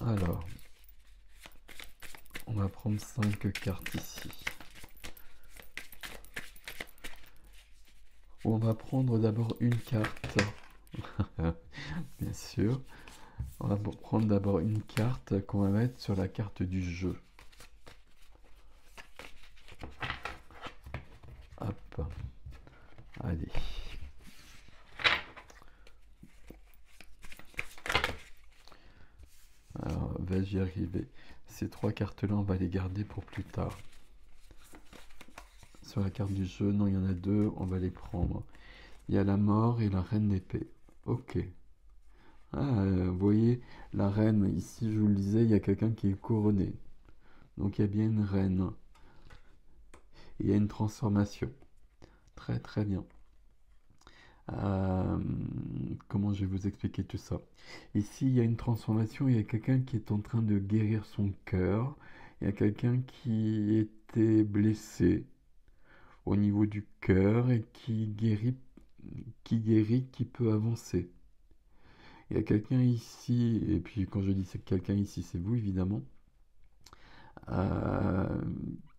Alors, on va prendre 5 cartes ici. On va prendre d'abord une carte. Bien sûr. On va prendre d'abord une carte qu'on va mettre sur la carte du jeu. Hop. Allez. Alors, vais-je y arriver? Ces trois cartes-là, on va les garder pour plus tard. Sur la carte du jeu, non, il y en a deux, on va les prendre. Il y a la mort et la reine d'épée. Ok. Ah, vous voyez, la reine, ici, je vous le disais, il y a quelqu'un qui est couronné. Donc il y a bien une reine. Il y a une transformation. Très très bien. Euh, comment je vais vous expliquer tout ça? Ici, il y a une transformation, il y a quelqu'un qui est en train de guérir son cœur. Il y a quelqu'un qui était blessé au niveau du cœur et qui peut avancer. Il y a quelqu'un ici, et puis quand je dis c'est quelqu'un ici, c'est vous évidemment, euh,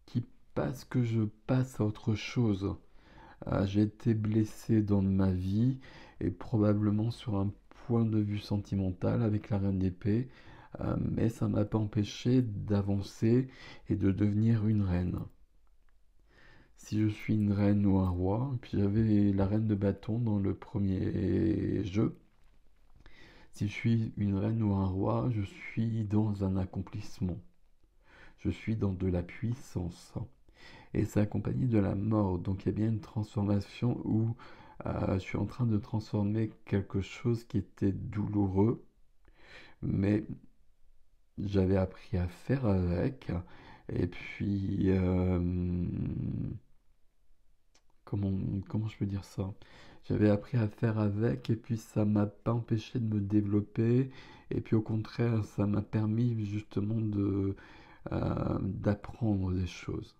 qui passe que je passe à autre chose. J'ai été blessé dans ma vie et probablement sur un point de vue sentimental avec la reine d'épée, mais ça m'a pas empêché d'avancer et de devenir une reine. Si je suis une reine ou un roi, et puis j'avais la reine de bâton dans le premier jeu. Si je suis une reine ou un roi, je suis dans un accomplissement. Je suis dans de la puissance. Et c'est accompagné de la mort. Donc il y a bien une transformation où je suis en train de transformer quelque chose qui était douloureux, mais j'avais appris à faire avec. Et puis, comment, comment je peux dire ça? J'avais appris à faire avec, et puis ça m'a pas empêché de me développer. Et puis au contraire, ça m'a permis justement d'apprendre des choses.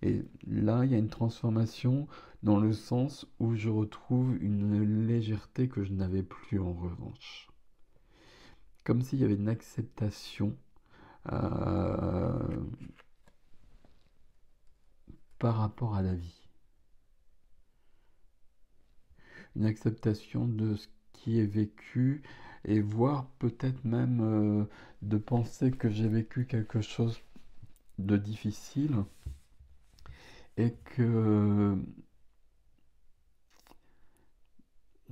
Et là, il y a une transformation dans le sens où je retrouve une légèreté que je n'avais plus en revanche. Comme s'il y avait une acceptation euh, par rapport à la vie. Une acceptation de ce qui est vécu et voire peut-être même de penser que j'ai vécu quelque chose de difficile et que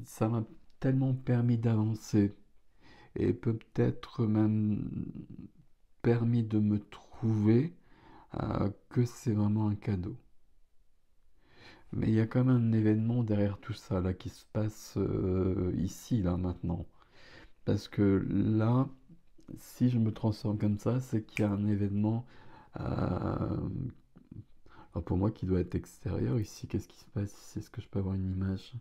ça m'a tellement permis d'avancer et peut-être même permis de me trouver que c'est vraiment un cadeau. Mais il y a quand même un événement derrière tout ça là qui se passe ici là maintenant. Parce que là, si je me transforme comme ça, c'est qu'il y a un événement alors pour moi qui doit être extérieur ici. Qu'est-ce qui se passe ici? Est-ce que je peux avoir une image?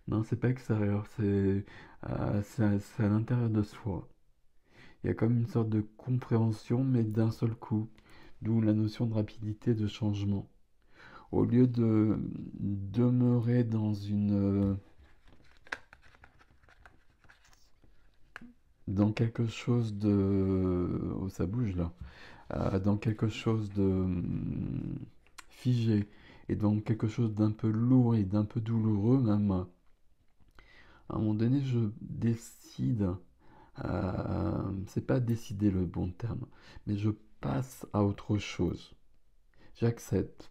Non, c'est pas extérieur, c'est à l'intérieur de soi. Il y a comme une sorte de compréhension, mais d'un seul coup, d'où la notion de rapidité de changement. Au lieu de demeurer dans quelque chose de... Oh, ça bouge là. Dans quelque chose de figé et dans quelque chose d'un peu lourd et d'un peu douloureux même, à un moment donné, je décide, c'est pas décider le bon terme, mais je passe à autre chose. J'accepte.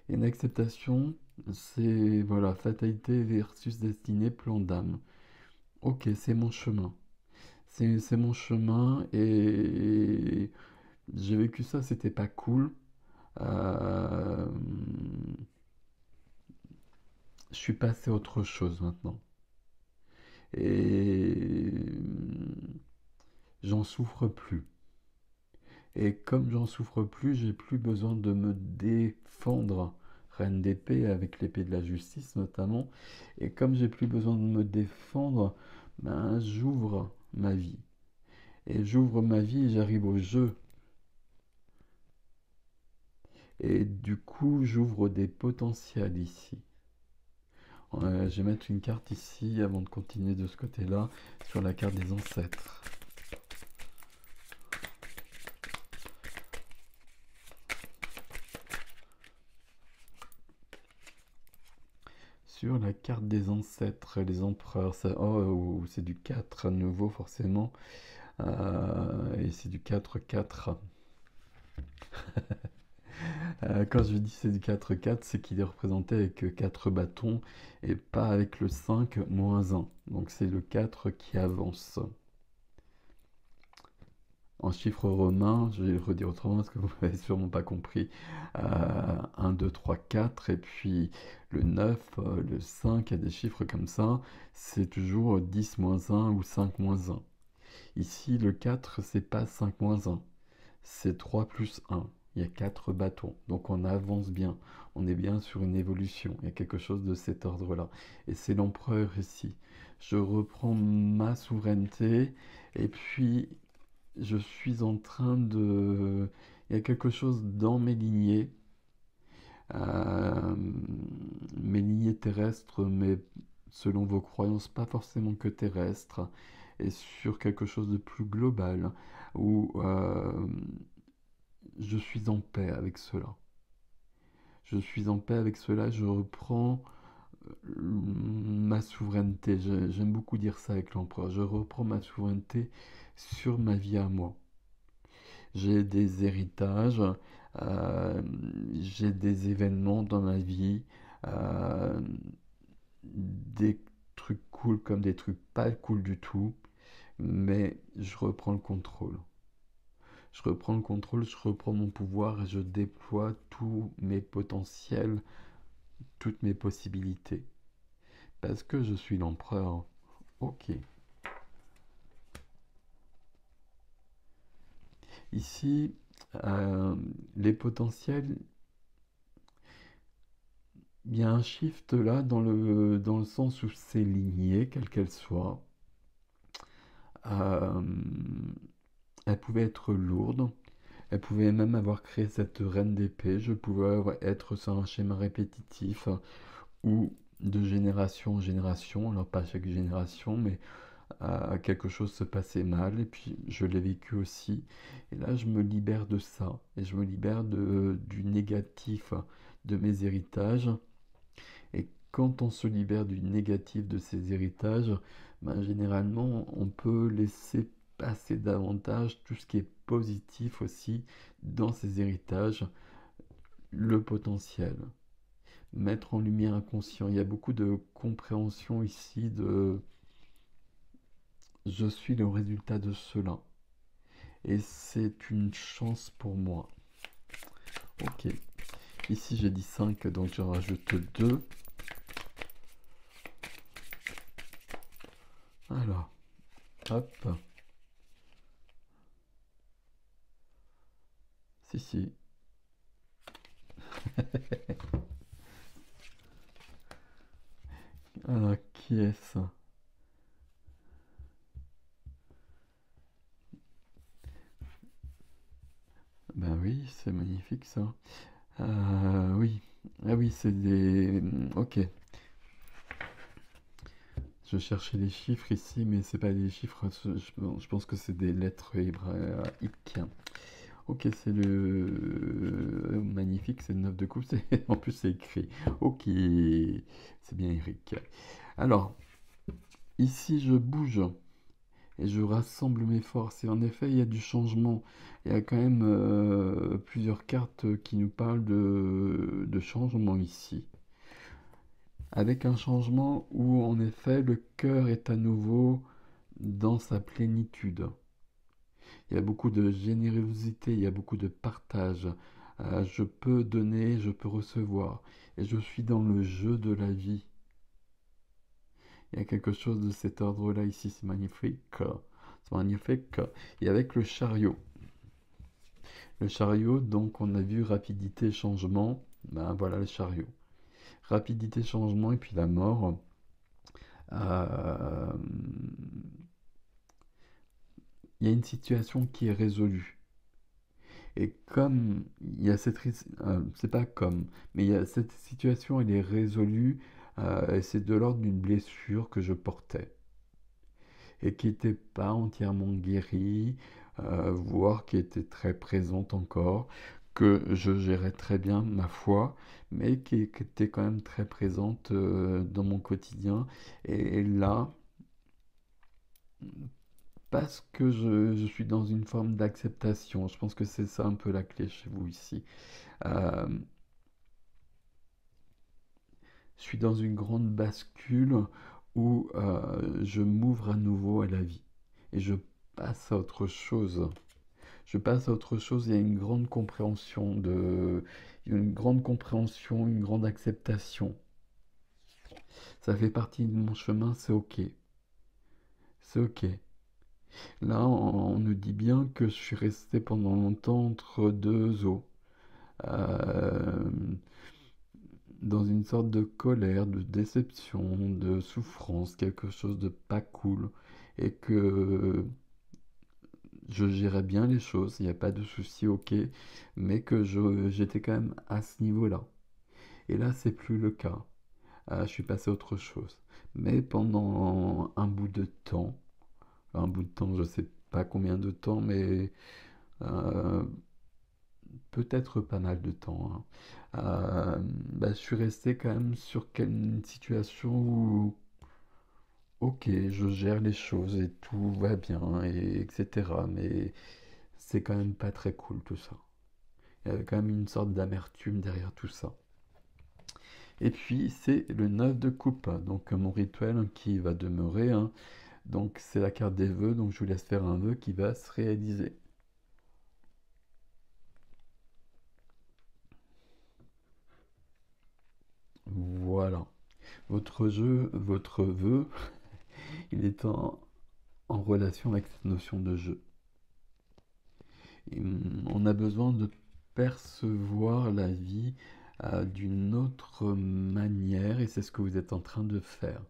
Et une acceptation, c'est voilà, fatalité versus destinée, plan d'âme. Ok, c'est mon chemin. C'est mon chemin et j'ai vécu ça, c'était pas cool. Euh, je suis passé à autre chose maintenant. Et j'en souffre plus. Et comme j'en souffre plus, j'ai plus besoin de me défendre, reine d'épée, avec l'épée de la justice notamment. Et comme j'ai plus besoin de me défendre, ben, j'ouvre ma vie. Et j'ouvre ma vie et j'arrive au jeu. Et du coup, j'ouvre des potentiels ici. Je vais mettre une carte ici avant de continuer de ce côté-là, sur la carte des ancêtres. Sur la carte des ancêtres, les empereurs, ça, oh, c'est du 4 à nouveau forcément. Et c'est du 4-4. Quand je dis c'est du 4-4, c'est qu'il est représenté avec 4 bâtons et pas avec le 5 moins 1. Donc c'est le 4 qui avance. En chiffres romains, je vais le redire autrement parce que vous n'avez sûrement pas compris. 1, 2, 3, 4, et puis le 9, le 5, il y a des chiffres comme ça. C'est toujours 10 moins 1 ou 5 moins 1. Ici, le 4, c'est pas 5 moins 1, c'est 3 plus 1. Il y a 4 bâtons, donc on avance bien. On est bien sur une évolution. Il y a quelque chose de cet ordre-là. Et c'est l'empereur ici. Je reprends ma souveraineté, et puis je suis en train de... Il y a quelque chose dans euh, mes lignées terrestres, mais selon vos croyances, pas forcément que terrestres, et sur quelque chose de plus global, où je suis en paix avec cela. Je suis en paix avec cela, je reprends ma souveraineté. J'aime beaucoup dire ça avec l'empereur. Je reprends ma souveraineté sur ma vie à moi. J'ai des héritages, euh, j'ai des événements dans ma vie, euh, des trucs cool comme des trucs pas cool du tout, mais je reprends le contrôle. Je reprends le contrôle, je reprends mon pouvoir et je déploie tous mes potentiels, toutes mes possibilités. Parce que je suis l'empereur. Ok. Ici, les potentiels, il y a un shift là dans le sens où c'est ligné, quelle qu'elle soit. Euh, Elle pouvait être lourde. Elle pouvait même avoir créé cette reine d'épée. Je pouvais être sur un schéma répétitif ou de génération en génération. Alors pas chaque génération, mais quelque chose se passait mal. Et puis je l'ai vécu aussi. Et là, je me libère de ça. Et je me libère du négatif de mes héritages. Et quand on se libère du négatif de ses héritages, ben, généralement, on peut laisser passer davantage tout ce qui est positif aussi dans ses héritages, le potentiel. Mettre en lumière inconscient. Il y a beaucoup de compréhension ici de je suis le résultat de cela. Et c'est une chance pour moi. Ok. Ici j'ai dit 5, donc je rajoute 2. Alors, hop. Si, si. Alors, qui est-ce? Ben oui, c'est magnifique ça. Oui. Ah oui, c'est des... Ok. Je cherchais les chiffres ici, mais c'est pas des chiffres. Je pense que c'est des lettres hébraïques. Ok, c'est le... Magnifique, c'est le 9 de coupe. En plus, c'est écrit. Ok. C'est bien Eric. Alors, ici, je bouge. Et je rassemble mes forces. Et en effet, il y a du changement. Il y a quand même plusieurs cartes qui nous parlent de changement ici. Avec un changement où, en effet, le cœur est à nouveau dans sa plénitude. Il y a beaucoup de générosité, il y a beaucoup de partage. Je peux donner, je peux recevoir. Et je suis dans le jeu de la vie. Il y a quelque chose de cet ordre-là ici, c'est magnifique. C'est magnifique. Et avec le chariot. Le chariot, donc on a vu rapidité, changement. Ben voilà le chariot. Rapidité, changement et puis la mort. Euh, Il y a une situation qui est résolue. Et comme il y a c'est pas comme, mais il y a cette situation, elle est résolue. Et c'est de l'ordre d'une blessure que je portais et qui n'était pas entièrement guérie, voire qui était très présente encore, que je gérais très bien ma foi, mais qui était quand même très présente dans mon quotidien. Et là, parce que je suis dans une forme d'acceptation. Je pense que c'est ça un peu la clé chez vous ici. Euh, je suis dans une grande bascule où je m'ouvre à nouveau à la vie et je passe à autre chose. Je passe à autre chose. Il y a une grande compréhension une grande compréhension, une grande acceptation. Ça fait partie de mon chemin, c'est ok. C'est ok. Là, on nous dit bien que je suis resté pendant longtemps entre deux eaux, euh, dans une sorte de colère, de déception, de souffrance, quelque chose de pas cool, et que je gérais bien les choses, il n'y a pas de souci, ok, mais que j'étais quand même à ce niveau-là. Et là, c'est plus le cas. Je suis passé à autre chose. Mais pendant un bout de temps, je sais pas combien de temps, mais euh, peut-être pas mal de temps, hein. Bah, je suis resté quand même sur une situation où, ok, je gère les choses et tout va bien, etc. Mais c'est quand même pas très cool tout ça. Il y avait quand même une sorte d'amertume derrière tout ça. Et puis c'est le 9 de coupe, donc mon rituel qui va demeurer, hein. Donc c'est la carte des vœux, donc je vous laisse faire un vœu qui va se réaliser. Voilà. Votre vœu, il est en relation avec cette notion de jeu. Et on a besoin de percevoir la vie d'une autre manière et c'est ce que vous êtes en train de faire.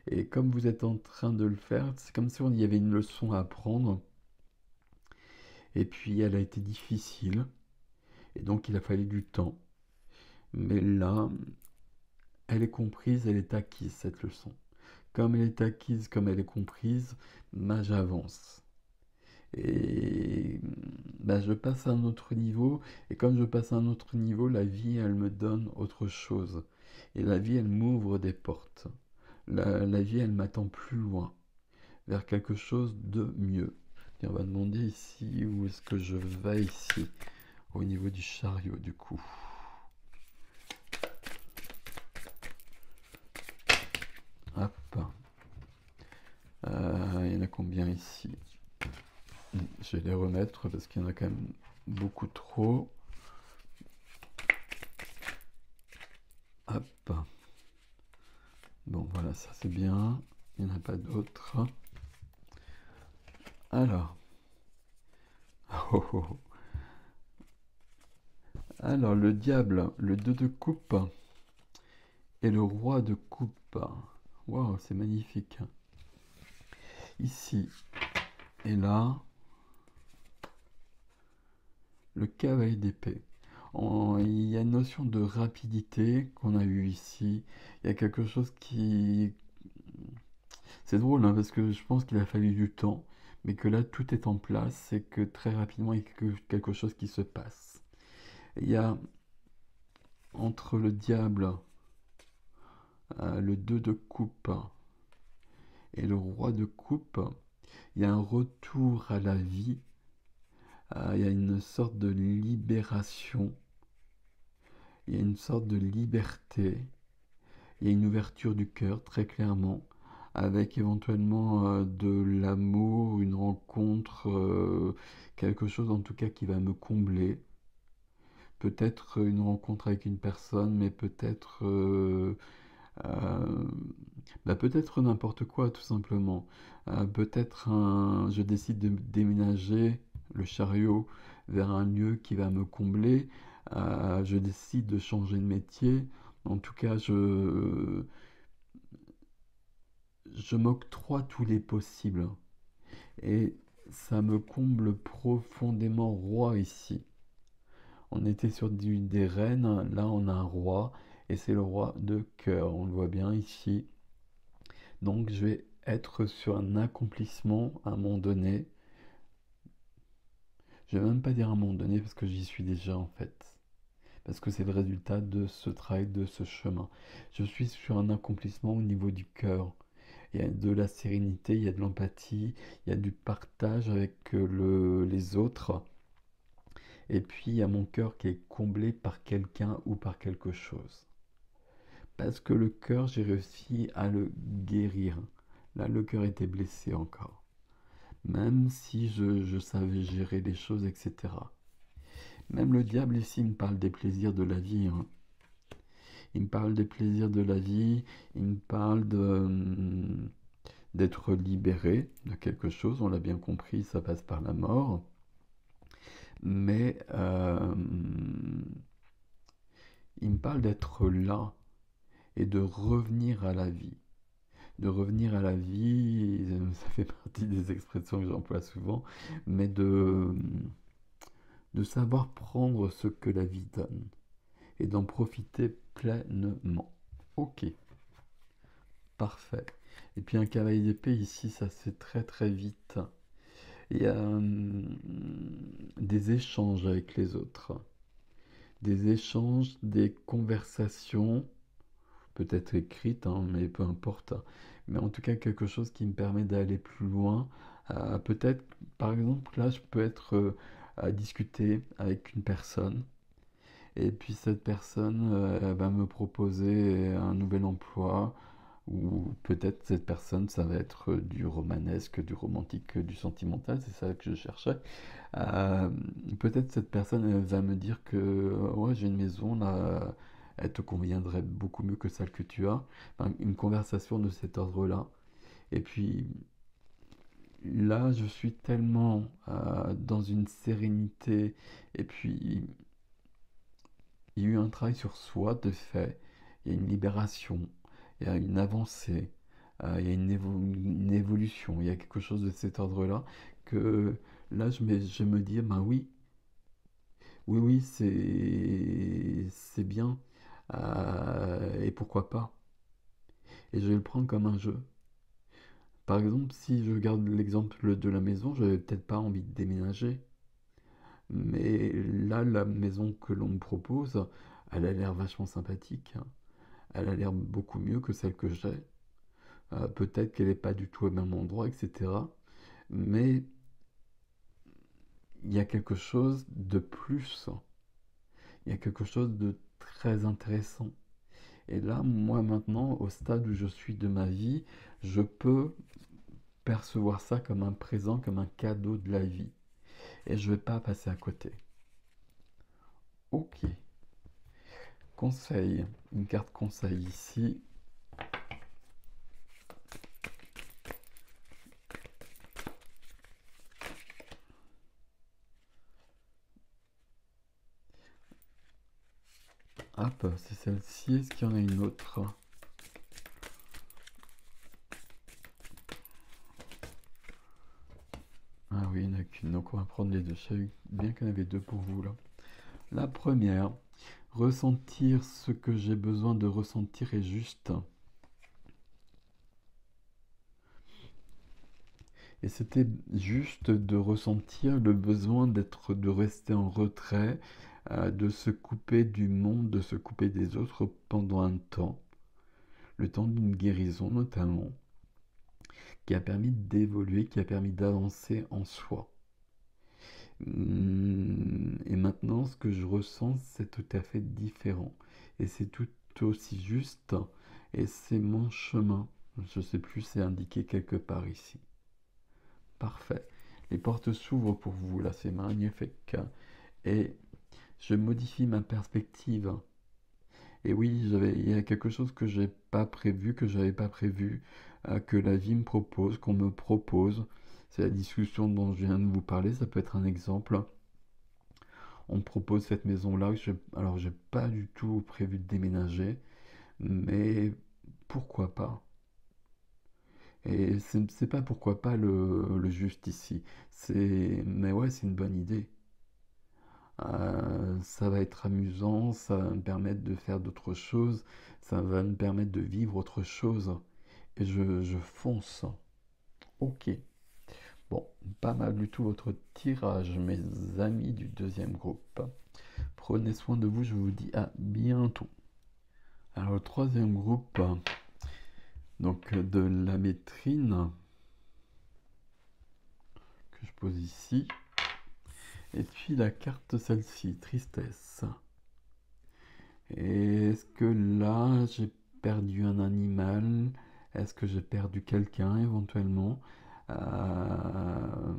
Et comme vous êtes en train de le faire, c'est comme si il y avait une leçon à apprendre et puis elle a été difficile et donc il a fallu du temps. Mais là, elle est comprise, elle est acquise cette leçon. Comme elle est acquise, comme elle est comprise, bah, j'avance. Et bah, je passe à un autre niveau, et comme je passe à un autre niveau, la vie, elle me donne autre chose. Et la vie, elle m'ouvre des portes. La vie, elle m'attend plus loin, vers quelque chose de mieux. Et on va demander ici, où est-ce que je vais ici, au niveau du chariot, du coup. Hop. Il y en a combien ici? Je vais les remettre parce qu'il y en a quand même beaucoup trop. Hop. Bon, voilà, ça c'est bien. Il n'y en a pas d'autres. Alors. Oh, oh, oh. Alors, le diable, le 2 de coupe et le roi de coupe. Waouh, c'est magnifique. Ici et là, le cavalier d'épée. Il y a une notion de rapidité qu'on a eu ici. Il y a quelque chose qui... C'est drôle, hein, parce que je pense qu'il a fallu du temps, mais que là, tout est en place, c'est que très rapidement, il y a quelque chose qui se passe. Il y a entre le diable, le 2 de coupe et le roi de coupe, il y a un retour à la vie, il y a une sorte de libération, il y a une sorte de liberté, il y a une ouverture du cœur très clairement, avec éventuellement de l'amour, une rencontre, quelque chose en tout cas qui va me combler. Peut-être une rencontre avec une personne, mais peut-être euh, bah, peut-être n'importe quoi tout simplement. Peut-être je décide de déménager le chariot vers un lieu qui va me combler. Je décide de changer de métier. En tout cas, je m'octroie tous les possibles. Et ça me comble profondément roi ici. On était sur des reines, là on a un roi, et c'est le roi de cœur, on le voit bien ici. Donc je vais être sur un accomplissement à un moment donné. Je vais même pas dire à un moment donné parce que j'y suis déjà en fait. Parce que c'est le résultat de ce travail, de ce chemin. Je suis sur un accomplissement au niveau du cœur. Il y a de la sérénité, il y a de l'empathie, il y a du partage avec les autres. Et puis il y a mon cœur qui est comblé par quelqu'un ou par quelque chose. Parce que le cœur, j'ai réussi à le guérir. Là, le cœur était blessé encore. Même si je savais gérer les choses, etc. Même le diable ici me parle des plaisirs de la vie, hein. Il me parle des plaisirs de la vie, il me parle d'être libéré de quelque chose, on l'a bien compris, ça passe par la mort. Mais il me parle d'être là et de revenir à la vie. De revenir à la vie, ça fait partie des expressions que j'emploie souvent, mais de savoir prendre ce que la vie donne et d'en profiter pleinement. Ok, parfait. Et puis un cavalier d'épée ici, ça se fait très très vite. Il y a des échanges avec les autres, des échanges, des conversations, peut-être écrites, hein, mais peu importe. Mais en tout cas, quelque chose qui me permet d'aller plus loin. Peut-être, par exemple, là, je peux être à discuter avec une personne. Et puis cette personne elle va me proposer un nouvel emploi, ou peut-être cette personne, ça va être du romanesque, du romantique, du sentimental, c'est ça que je cherchais. Euh, Peut-être cette personne elle va me dire que ouais, j'ai une maison là, elle te conviendrait beaucoup mieux que celle que tu as. Enfin, une conversation de cet ordre-là. Et puis là, je suis tellement dans une sérénité. Et puis il y a eu un travail sur soi de fait, il y a une libération, il y a une avancée, il y a une évolution, il y a quelque chose de cet ordre-là que là je me dis, ben oui, oui, oui, c'est bien, et pourquoi pas? Et je vais le prendre comme un jeu. Par exemple, si je garde l'exemple de la maison, je n'avais peut-être pas envie de déménager. Mais là, la maison que l'on me propose, elle a l'air vachement sympathique, hein. Elle a l'air beaucoup mieux que celle que j'ai. Peut-être qu'elle n'est pas du tout au même endroit, etc. Mais il y a quelque chose de plus. Il y a quelque chose de très intéressant. Et là, moi maintenant, au stade où je suis de ma vie, je peux percevoir ça comme un présent, comme un cadeau de la vie. Et je ne vais pas passer à côté. Ok. Conseil. Une carte conseil ici. Hop, c'est celle-ci. Est-ce qu'il y en a une autre? Ah oui, il n'y en a qu'une. Donc on va prendre les deux. Je savais bien qu'il y en avait deux pour vous là. La première, ressentir ce que j'ai besoin de ressentir est juste. Et c'était juste de ressentir le besoin de rester en retrait, de se couper du monde, de se couper des autres pendant un temps, le temps d'une guérison notamment, qui a permis d'évoluer, qui a permis d'avancer en soi. Et maintenant, ce que je ressens, c'est tout à fait différent. Et c'est tout aussi juste. Et c'est mon chemin. Je ne sais plus, c'est indiqué quelque part ici. Parfait. Les portes s'ouvrent pour vous, là, c'est magnifique. Et je modifie ma perspective. Et oui, il y a quelque chose que j'ai pas prévu, que j'avais pas prévu, que la vie me propose, qu'on me propose. C'est la discussion dont je viens de vous parler, ça peut être un exemple. On me propose cette maison-là, alors j'ai pas du tout prévu de déménager, mais pourquoi pas? Et c'est pas pourquoi pas le juste ici. Mais ouais, c'est une bonne idée. Ça va être amusant, ça va me permettre de faire d'autres choses, ça va me permettre de vivre autre chose. Et je fonce. Ok. Bon, pas mal du tout votre tirage, mes amis du deuxième groupe. Prenez soin de vous, je vous dis à bientôt. Alors le troisième groupe, Donc de la métrine que je pose ici. Et puis la carte, celle-ci, tristesse. Et est-ce que là, j'ai perdu un animal? Est-ce que j'ai perdu quelqu'un éventuellement? Euh,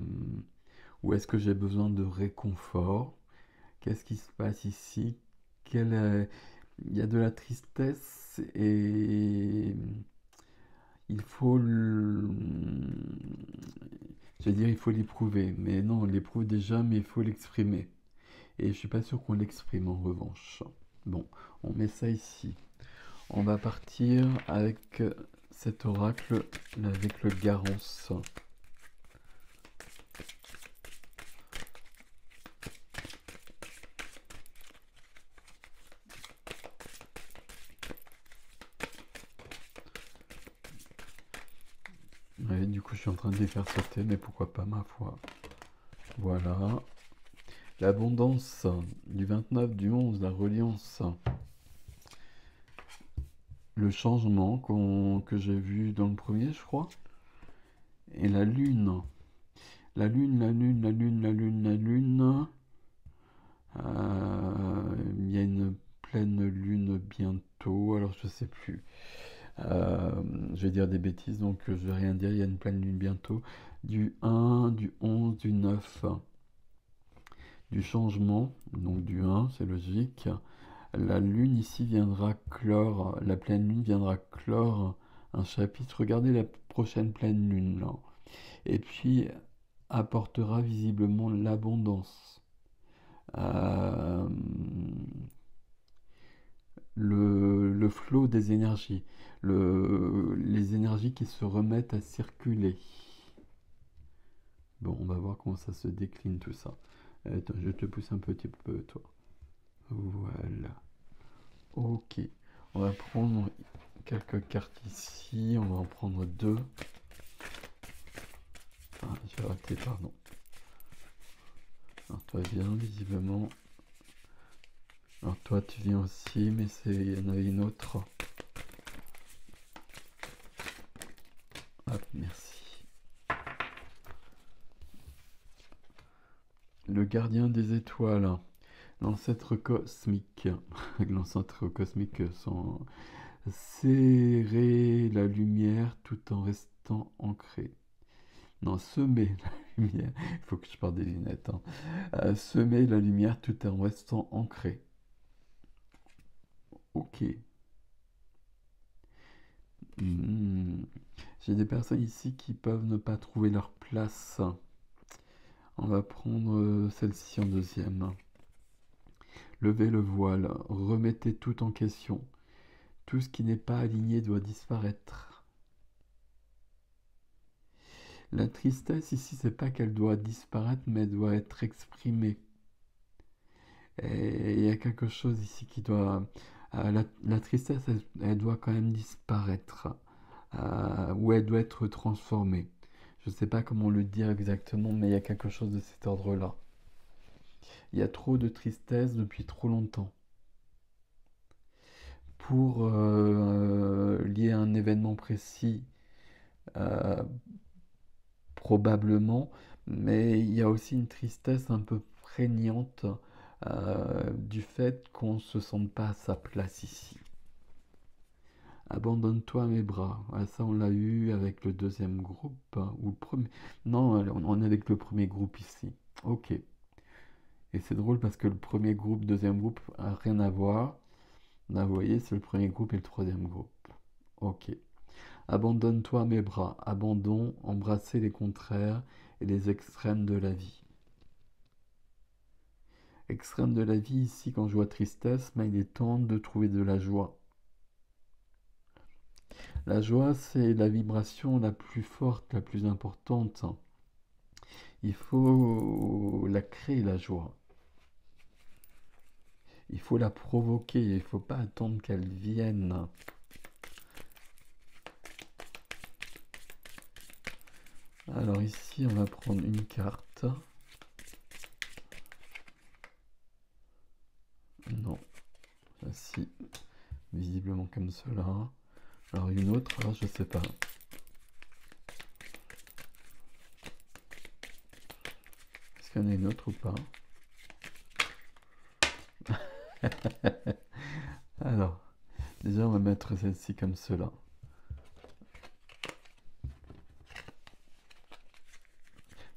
Ou est-ce que j'ai besoin de réconfort? Qu'est-ce qui se passe ici? Il y a de la tristesse et il faut j'allais dire il faut l'éprouver, mais non, on l'éprouve déjà, mais il faut l'exprimer. Et je suis pas sûr qu'on l'exprime en revanche. Bon, on met ça ici. On va partir avec cet oracle, avec le Garance. Ouais, du coup, je suis en train de les faire sauter, mais pourquoi pas, ma foi. Voilà. L'abondance du 29 du 11, la reliance. Le changement que j'ai vu dans le premier, je crois. Et la lune. La lune, la lune, la lune, la lune, la lune. Il y a une pleine lune bientôt, alors je sais plus. Euh, je vais dire des bêtises, donc je vais rien dire. Il y a une pleine lune bientôt. Du 1, du 11, du 9. Du changement, donc du 1, c'est logique. La lune ici viendra clore, la pleine lune viendra clore un chapitre. Regardez la prochaine pleine lune là. Et puis apportera visiblement l'abondance. Euh, le flot des énergies, les énergies qui se remettent à circuler. Bon, on va voir comment ça se décline tout ça. Attends, je te pousse un petit peu, toi. Voilà. Ok. On va prendre quelques cartes ici. On va en prendre deux. Ah, j'ai raté, pardon. Alors, toi, viens, visiblement. Alors, toi, tu viens aussi, mais il y en avait une autre. Hop, merci. Le gardien des étoiles. L'ancêtre cosmique. L'ancêtre cosmique sans serrer la lumière tout en restant ancré. Non, semer la lumière. Il faut que je parle des lunettes. Semer la lumière tout en restant ancré. Ok. Hmm. J'ai des personnes ici qui peuvent ne pas trouver leur place. On va prendre celle-ci en deuxième. Levez le voile, remettez tout en question. Tout ce qui n'est pas aligné doit disparaître. La tristesse ici, c'est pas qu'elle doit disparaître, mais elle doit être exprimée. Et il y a quelque chose ici qui doit... la tristesse, elle doit quand même disparaître. Ou elle doit être transformée. Je ne sais pas comment le dire exactement, mais il y a quelque chose de cet ordre-là. Il y a trop de tristesse depuis trop longtemps. Pour lier à un événement précis, euh, probablement, mais il y a aussi une tristesse un peu prégnante du fait qu'on ne se sente pas à sa place ici. Abandonne-toi à mes bras. Ah, ça, on l'a eu avec le deuxième groupe, hein, ou le premier. Non, on est avec le premier groupe ici. Ok. Et c'est drôle parce que le premier groupe, deuxième groupe, a rien à voir. Là, vous voyez, c'est le premier groupe et le troisième groupe. Ok. Abandonne-toi à mes bras. Abandon, embrasser les contraires et les extrêmes de la vie. Extrême de la vie, ici, quand je vois tristesse, mais il est temps de trouver de la joie. La joie, c'est la vibration la plus forte, la plus importante. Il faut la créer, la joie. Il faut la provoquer, il ne faut pas attendre qu'elle vienne. Alors ici, on va prendre une carte. Non, si, visiblement comme cela. Alors une autre, alors je sais pas. Est-ce qu'il y en a une autre ou pas? Alors, déjà on va mettre celle-ci comme cela.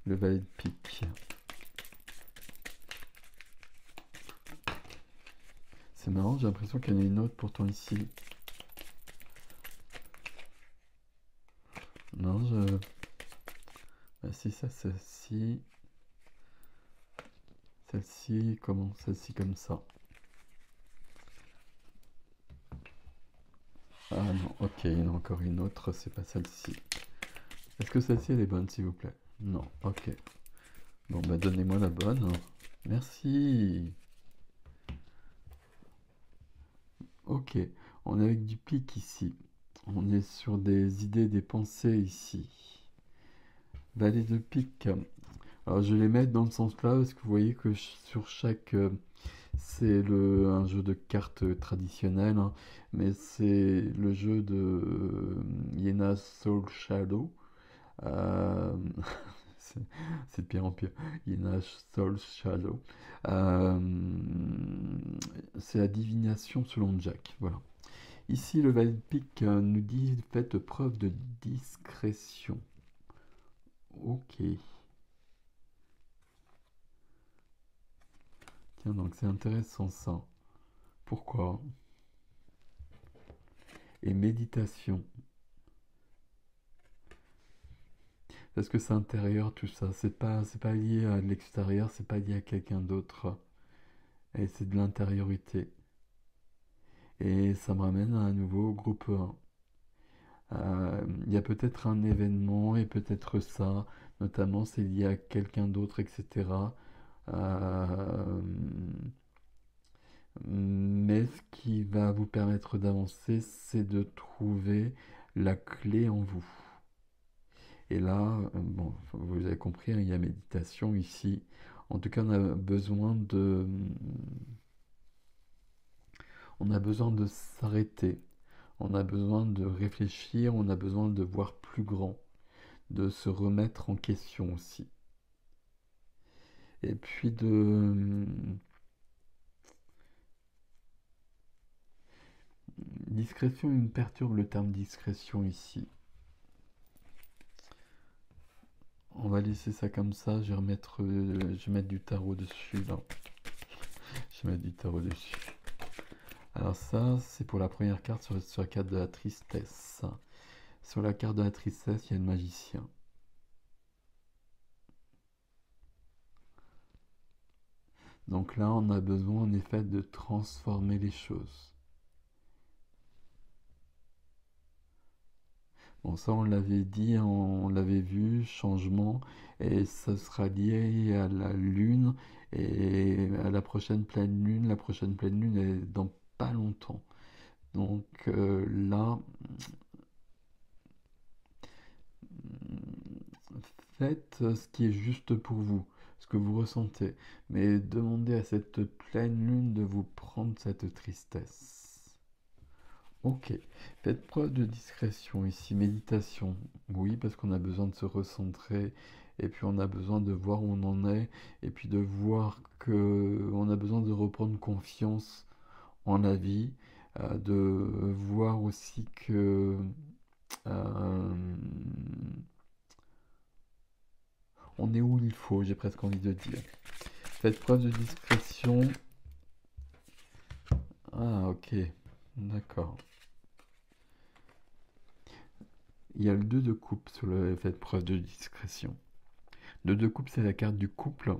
Le valet de pique. C'est marrant, j'ai l'impression qu'il y en a une autre pourtant ici. Non, je... Bah, si, ça, celle-ci. Celle-ci, comment? Celle-ci comme ça. Ah non, ok, il y en a encore une autre, c'est pas celle-ci. Est-ce que celle-ci, elle est bonne, s'il vous plaît? Non, ok. Bon, bah donnez-moi la bonne. Merci. Ok, on est avec du pic ici. On est sur des idées, des pensées ici. Valet de pique. Alors je vais les mettre dans le sens là parce que vous voyez que sur chaque... c'est un jeu de cartes traditionnel, hein, mais c'est le jeu de Yena Soul Shadow. Euh, c'est c'est de pire en pire. Yena Soul Shadow. Euh, c'est la divination selon Jack. Voilà. Ici, le valet de pique nous dit faites preuve de discrétion. Ok. Tiens, donc c'est intéressant ça. Pourquoi? Et méditation. Parce que c'est intérieur tout ça. C'est pas lié à l'extérieur, c'est pas lié à quelqu'un d'autre. Et c'est de l'intériorité. Et ça me ramène à nouveau au groupe 1. Il y a peut-être un événement et peut-être ça, notamment c'est lié à quelqu'un d'autre, etc. Euh, mais ce qui va vous permettre d'avancer, c'est de trouver la clé en vous. Et là, bon, vous avez compris, hein, il y a méditation ici. En tout cas, on a besoin de s'arrêter. On a besoin de réfléchir, on a besoin de voir plus grand, de se remettre en question aussi. Et puis discrétion, il me perturbe le terme discrétion ici. On va laisser ça comme ça, je vais mettre du tarot dessus là. Je vais mettre du tarot dessus. Alors ça, c'est pour la première carte sur la carte de la tristesse. Sur la carte de la tristesse, il y a le magicien. Donc là, on a besoin en effet de transformer les choses. Bon, ça, on l'avait dit, on l'avait vu, changement, et ça sera lié à la lune et à la prochaine pleine lune. La prochaine pleine lune est dans pas longtemps. Donc là, faites ce qui est juste pour vous, ce que vous ressentez, mais demandez à cette pleine lune de vous prendre cette tristesse. Ok, faites preuve de discrétion ici, méditation. Oui, parce qu'on a besoin de se recentrer et puis on a besoin de voir où on en est et puis de voir que on a besoin de reprendre confiance en la vie, de voir aussi que euh, on est où il faut, j'ai presque envie de dire. Faites preuve de discrétion. Ah, ok, d'accord. Il y a le 2 de coupe sur le faites preuve de discrétion. Le 2 de coupe, c'est la carte du couple.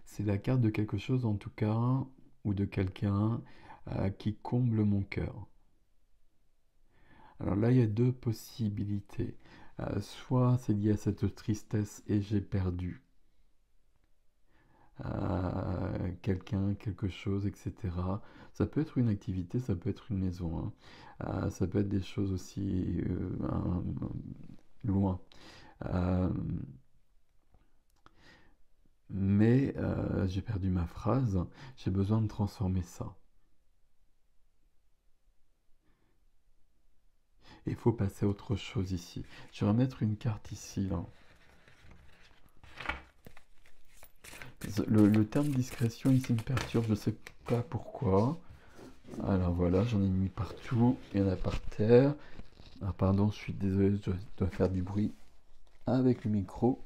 C'est la carte de quelque chose, en tout cas, ou de quelqu'un qui comble mon cœur. Alors là, il y a deux possibilités. Soit c'est lié à cette tristesse et j'ai perdu quelqu'un, quelque chose, etc. Ça peut être une activité, ça peut être une maison, hein. Ça peut être des choses aussi loin. Euh, mais j'ai perdu ma phrase, j'ai besoin de transformer ça. Et il faut passer à autre chose ici. Je vais remettre une carte ici, là. Le terme discrétion ici me perturbe, je ne sais pas pourquoi. Alors voilà, j'en ai mis partout. Il y en a par terre. Ah pardon, je suis désolé, je dois faire du bruit avec le micro.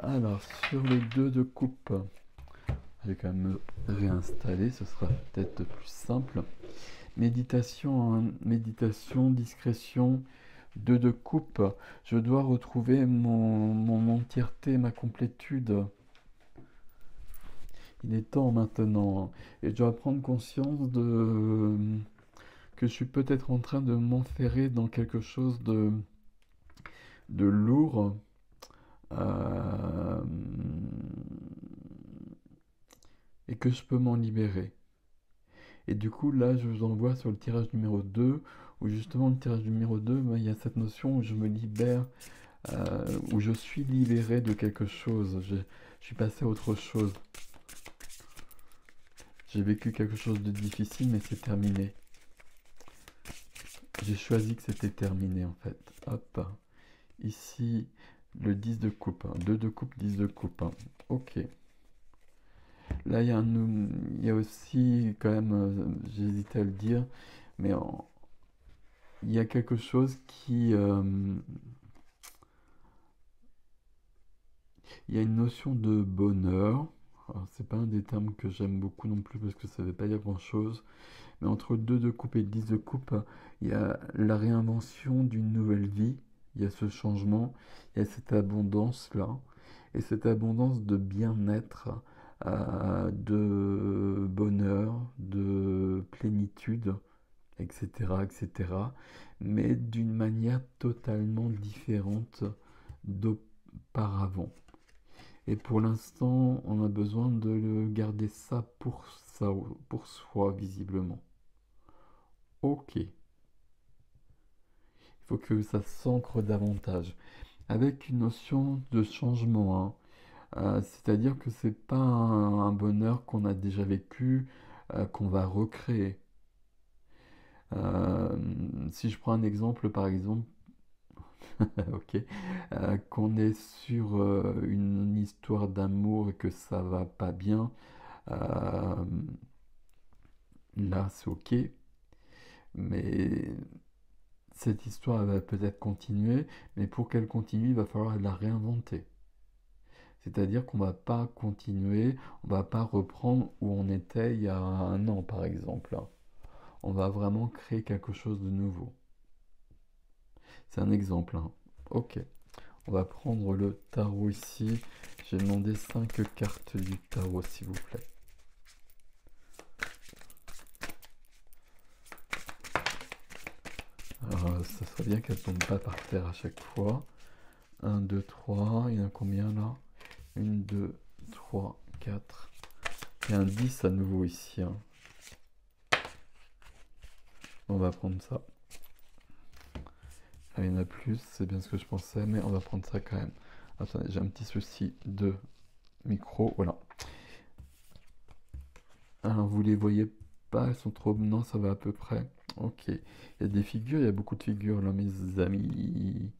Alors, sur les 2 de coupe, je vais quand même me réinstaller, ce sera peut-être plus simple. Méditation, hein, méditation, discrétion, 2 de coupe. Je dois retrouver mon entièreté, ma complétude. Il est temps maintenant. Et je dois prendre conscience que je suis peut-être en train de m'enferrer dans quelque chose de lourd. euh, et que je peux m'en libérer. Et du coup, là, je vous envoie sur le tirage numéro 2, où justement, le tirage numéro 2, ben, il y a cette notion où je me libère, où je suis libéré de quelque chose. Je suis passé à autre chose. J'ai vécu quelque chose de difficile, mais c'est terminé. J'ai choisi que c'était terminé, en fait. Hop. Ici, le 10 de coupe. 2 de coupe, 10 de coupe. Ok. Là, il y a aussi, quand même, j'hésitais à le dire, mais il y a quelque chose il y a une notion de bonheur. Alors, c'est pas un des termes que j'aime beaucoup non plus parce que ça ne veut pas dire grand-chose. Mais entre 2 de coupe et 10 de coupe, il y a la réinvention d'une nouvelle vie. Il y a ce changement, il y a cette abondance-là. Et cette abondance de bien-être, de bonheur, de plénitude, etc., etc. Mais d'une manière totalement différente d'auparavant. Et pour l'instant, on a besoin de garder ça, pour soi, visiblement. Ok, il faut que ça s'ancre davantage. Avec une notion de changement, hein. C'est-à-dire que c'est pas un bonheur qu'on a déjà vécu, qu'on va recréer. Euh, Si je prends un exemple, par exemple, ok, qu'on est sur une histoire d'amour et que ça va pas bien, euh, là c'est ok, mais cette histoire elle va peut-être continuer, mais pour qu'elle continue, il va falloir la réinventer. C'est-à-dire qu'on va pas continuer, on va pas reprendre où on était il y a un an par exemple. On va vraiment créer quelque chose de nouveau. C'est un exemple, hein. Ok, on va prendre le tarot ici. J'ai demandé 5 cartes du tarot s'il vous plaît. Alors, ça serait bien qu'elle tombe pas par terre à chaque fois. 1, 2, 3. Il y en a combien là? 1, 2, 3, 4. Il y a un 10 à nouveau ici, hein. On va prendre ça. Ah, il y en a plus, c'est bien ce que je pensais, mais on va prendre ça quand même. Attendez, j'ai un petit souci de micro, voilà. Alors, vous les voyez pas, elles sont trop... Non, ça va à peu près. Ok. Il y a des figures, il y a beaucoup de figures là, mes amis.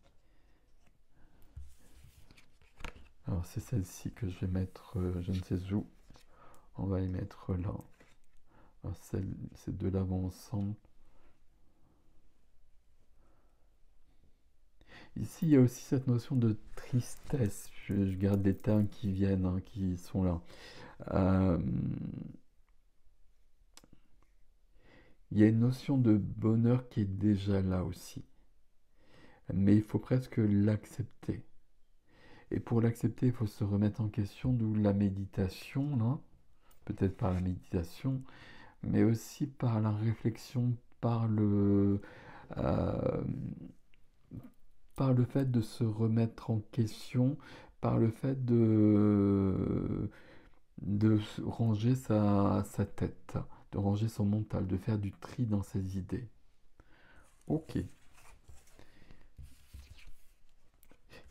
Alors, c'est celle-ci que je vais mettre, je ne sais où. On va les mettre là. Alors, ces deux-là vont ensemble. Ici, il y a aussi cette notion de tristesse. Je garde les termes qui viennent, hein, qui sont là. Euh, il y a une notion de bonheur qui est déjà là aussi. Mais il faut presque l'accepter. Et pour l'accepter, il faut se remettre en question, d'où la méditation, là. Peut-être par la méditation, mais aussi par la réflexion, euh, par le fait de se remettre en question, par le fait de ranger sa tête, de ranger son mental, de faire du tri dans ses idées. Ok, il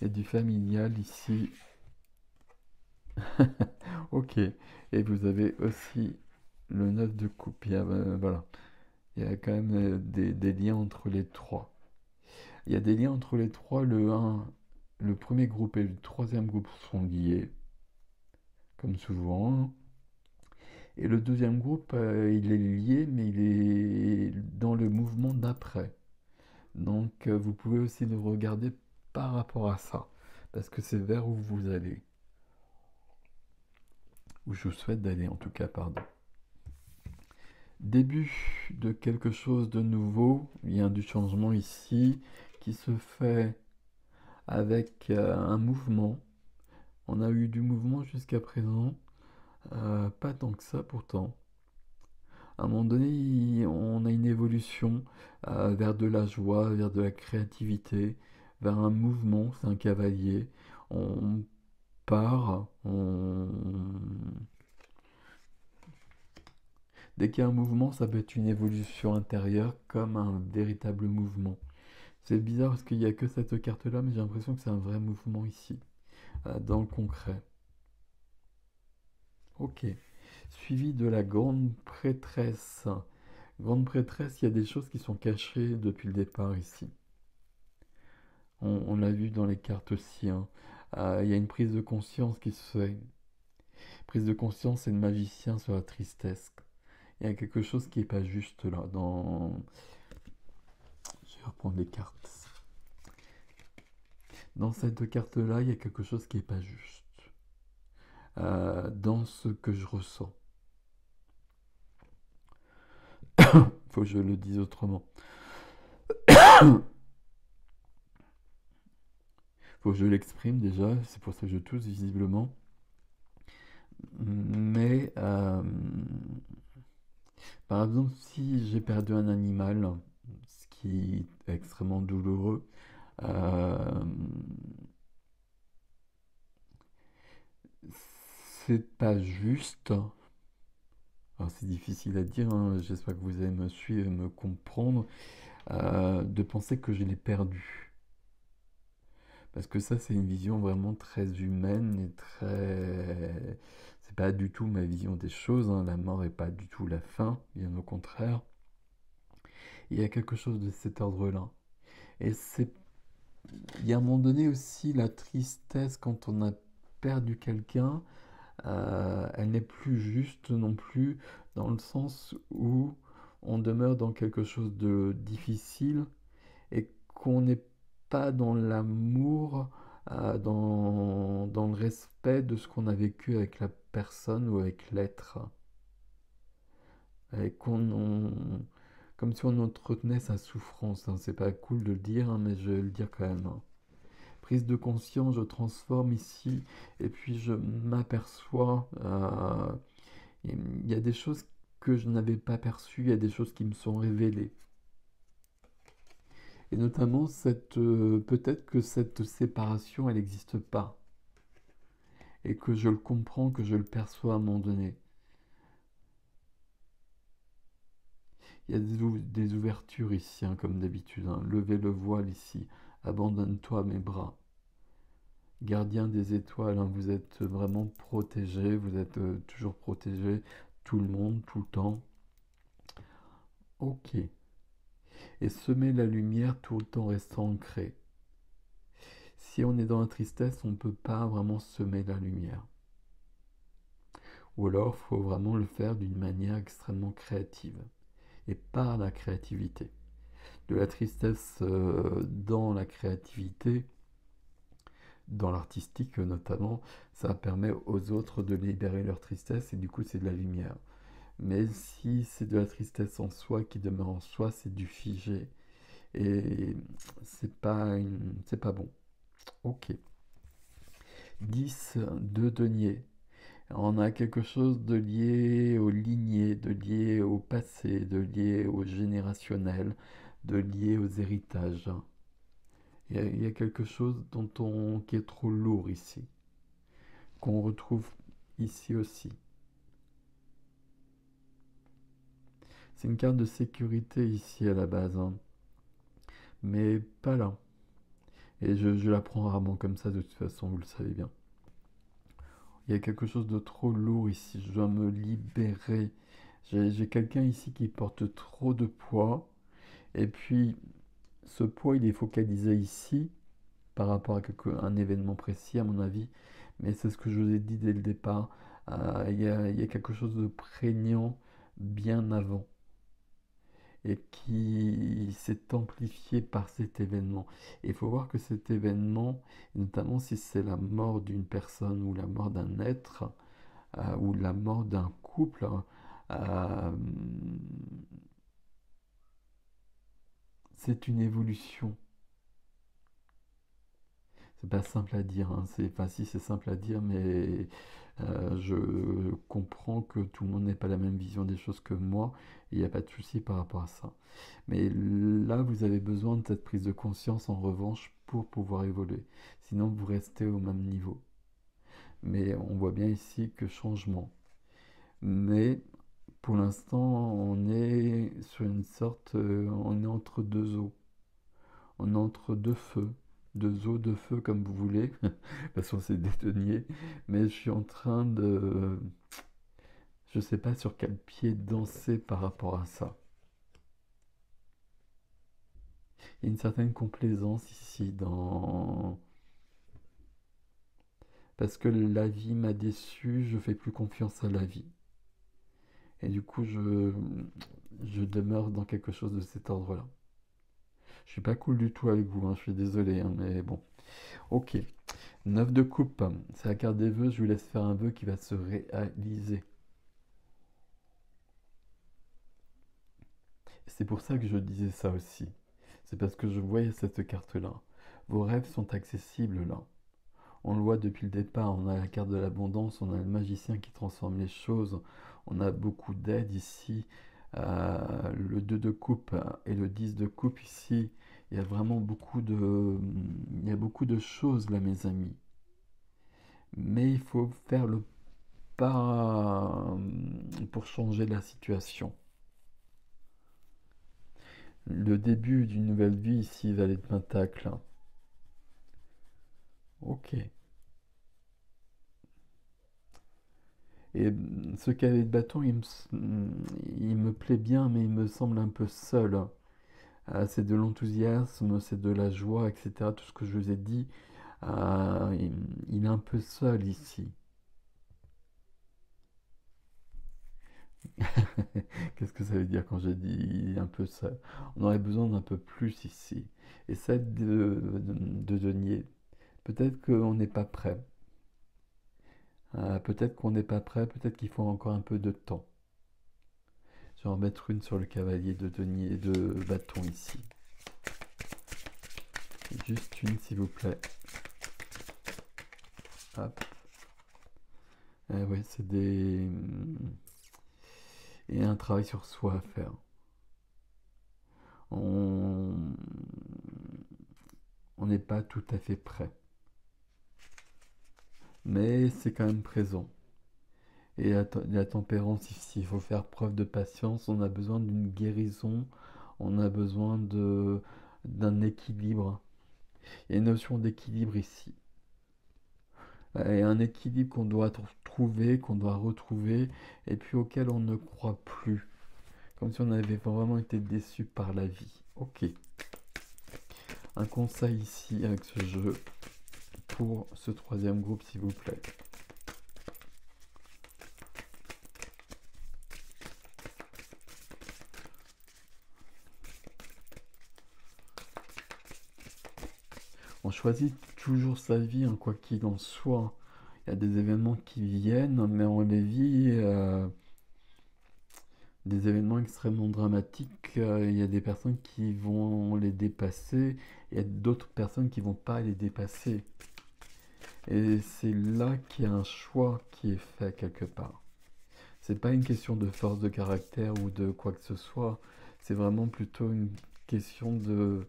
y a du familial ici. Ok. Et vous avez aussi le 9 de coupe. Voilà. Il y a quand même des liens entre les trois. Il y a des liens entre les trois. Le premier groupe et le troisième groupe sont liés, comme souvent. Et le deuxième groupe, il est lié, mais il est dans le mouvement d'après. Donc, vous pouvez aussi le regarder par rapport à ça, parce que c'est vers où vous allez, où je vous souhaite d'aller en tout cas, pardon. Début de quelque chose de nouveau, il y a du changement ici qui se fait avec un mouvement. On a eu du mouvement jusqu'à présent, pas tant que ça pourtant. À un moment donné, on a une évolution vers de la joie, vers de la créativité, vers un mouvement, c'est un cavalier. On part, dès qu'il y a un mouvement, ça peut être une évolution intérieure comme un véritable mouvement. C'est bizarre parce qu'il n'y a que cette carte-là, mais j'ai l'impression que c'est un vrai mouvement ici, dans le concret. Ok. Suivi de la grande prêtresse. Grande prêtresse, il y a des choses qui sont cachées depuis le départ ici. On l'a vu dans les cartes aussi, hein. Il y a une prise de conscience qui se fait. Prise de conscience, c'est le magicien sur la tristesse. Il y a quelque chose qui n'est pas juste là. Je vais reprendre les cartes. Dans cette carte-là, il y a quelque chose qui n'est pas juste. Dans ce que je ressens. Faut que je le dise autrement. Faut que je l'exprime déjà, c'est pour ça que je tousse visiblement. Mais, par exemple, si j'ai perdu un animal, ce qui est extrêmement douloureux, euh, c'est pas juste. Alors, c'est difficile à dire, hein, j'espère que vous allez me suivre et me comprendre, de penser que je l'ai perdu. Parce que ça, c'est une vision vraiment très humaine et très... C'est pas du tout ma vision des choses, hein. La mort est pas du tout la fin, bien au contraire. Il y a quelque chose de cet ordre-là. Et c'est... Il y a un moment donné aussi la tristesse quand on a perdu quelqu'un, elle n'est plus juste non plus dans le sens où on demeure dans quelque chose de difficile et qu'on n'est pas dans l'amour, dans le respect de ce qu'on a vécu avec la personne ou avec l'être. Et comme si on entretenait sa souffrance, hein. C'est pas cool de le dire, hein, mais je vais le dire quand même, hein. Prise de conscience, je transforme ici, et puis je m'aperçois, il y a des choses que je n'avais pas perçues, il y a des choses qui me sont révélées. Et notamment, peut-être que cette séparation, elle n'existe pas. Et que je le comprends, que je le perçois à un moment donné. Il y a des ouvertures ici, hein, comme d'habitude, hein. Levez le voile ici. Abandonne-toi mes bras. Gardien des étoiles, hein, vous êtes vraiment protégé, vous êtes toujours protégé, tout le monde, tout le temps. Ok. Et semer la lumière tout en restant ancré. Si on est dans la tristesse, on ne peut pas vraiment semer la lumière. Ou alors, il faut vraiment le faire d'une manière extrêmement créative. Et par la créativité. De la tristesse dans la créativité, dans l'artistique notamment, ça permet aux autres de libérer leur tristesse et du coup c'est de la lumière. Mais si c'est de la tristesse en soi qui demeure en soi, c'est du figé. Et c'est pas bon. Ok. 10 de denier. On a quelque chose de lié aux lignées, de lié au passé, de lié au générationnel, de lié aux héritages. Il y a quelque chose qui est trop lourd ici, qu'on retrouve ici aussi. C'est une carte de sécurité ici à la base, hein, mais pas là. Et je la prends rarement comme ça de toute façon, vous le savez bien. Il y a quelque chose de trop lourd ici. Je dois me libérer. J'ai quelqu'un ici qui porte trop de poids. Et puis, ce poids, il est focalisé ici par rapport à un événement précis, à mon avis. Mais c'est ce que je vous ai dit dès le départ. Il y a quelque chose de prégnant bien avant et qui s'est amplifié par cet événement. Et il faut voir que cet événement, notamment si c'est la mort d'une personne ou la mort d'un être, ou la mort d'un couple, euh, c'est une évolution. C'est pas simple à dire, hein. Enfin, si c'est simple à dire, mais je comprends que tout le monde n'ait pas la même vision des choses que moi, et il n'y a pas de souci par rapport à ça. Mais là, vous avez besoin de cette prise de conscience en revanche pour pouvoir évoluer. Sinon, vous restez au même niveau. Mais on voit bien ici que changement. Mais pour l'instant, on est sur une sorte, on est entre deux eaux. On est entre deux feux, deux eaux, deux feux comme vous voulez, parce qu'on s'est détenier. Mais je suis en train de, je sais pas sur quel pied danser par rapport à ça. Il y a une certaine complaisance ici dans, parce que la vie m'a déçu, je fais plus confiance à la vie. Et du coup, je demeure dans quelque chose de cet ordre-là. Je suis pas cool du tout avec vous, hein, je suis désolé, hein, mais bon. Ok. 9 de coupe, c'est la carte des vœux, je vous laisse faire un vœu qui va se réaliser. C'est pour ça que je disais ça aussi. C'est parce que je voyais cette carte-là. Vos rêves sont accessibles là. On le voit depuis le départ, on a la carte de l'abondance, on a le magicien qui transforme les choses, on a beaucoup d'aide ici, le 2 de coupe et le 10 de coupe ici, il y a vraiment il y a beaucoup de choses là mes amis. Mais il faut faire le pas pour changer la situation. Le début d'une nouvelle vie ici, Valet de Pentacle. Ok. Et ce cavalier de bâton, il me plaît bien, mais il me semble un peu seul. C'est de l'enthousiasme, c'est de la joie, etc. Tout ce que je vous ai dit. Il est un peu seul ici. Qu'est-ce que ça veut dire quand j'ai dit il est un peu seul? On aurait besoin d'un peu plus ici. Et ça de denier. Peut-être qu'on n'est pas prêt. Peut-être qu'on n'est pas prêt, peut-être qu'il faut encore un peu de temps. Je vais en mettre une sur le cavalier de denier de bâton ici. Juste une s'il vous plaît. Hop. Ouais, c'est des... Et un travail sur soi à faire. On on n'est pas tout à fait prêt. Mais c'est quand même présent. Et la tempérance ici, il faut faire preuve de patience, on a besoin d'une guérison, on a besoin d'un équilibre. Il y a une notion d'équilibre ici. Et un équilibre qu'on doit trouver, qu'on doit retrouver, et puis auquel on ne croit plus. Comme si on avait vraiment été déçu par la vie. Ok. Un conseil ici avec ce jeu pour ce troisième groupe, s'il vous plaît. On choisit toujours sa vie, hein, quoi qu'il en soit. Il y a des événements qui viennent, mais on les vit, des événements extrêmement dramatiques. Il y a des personnes qui vont les dépasser, et il y a d'autres personnes qui vont pas les dépasser. Et c'est là qu'il y a un choix qui est fait quelque part. C'est pas une question de force de caractère ou de quoi que ce soit. C'est vraiment plutôt une question de...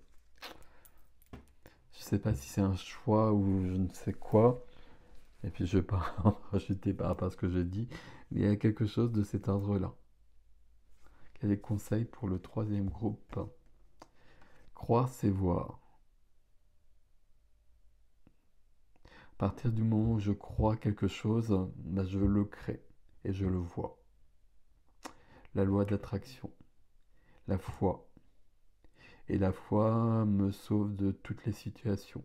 Je sais pas si c'est un choix ou je ne sais quoi. Et puis je vais pas en rajouter par rapport à ce que j'ai dit. Mais il y a quelque chose de cet ordre-là. Quel est le conseil pour le troisième groupe? Croire, c'est voir. partir du moment où je crois quelque chose, bah, je le crée et je le vois. La loi de l'attraction, la foi. Et la foi me sauve de toutes les situations.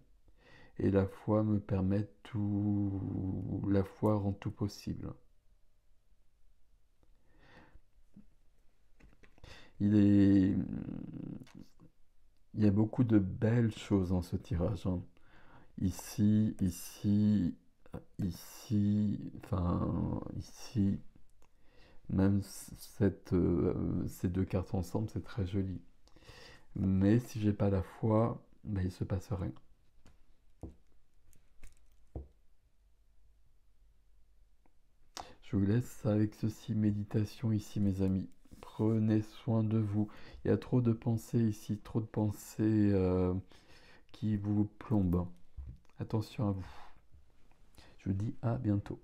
Et la foi me permet tout. La foi rend tout possible. Il est. Il y a beaucoup de belles choses dans ce tirage, hein. Ici, ici, ici, enfin, ici. Même ces deux cartes ensemble, c'est très joli. Mais si j'ai pas la foi, ben, il se passe rien. Je vous laisse avec ceci, méditation ici, mes amis. Prenez soin de vous. Il y a trop de pensées ici, trop de pensées qui vous plombent. Attention à vous. Je vous dis à bientôt.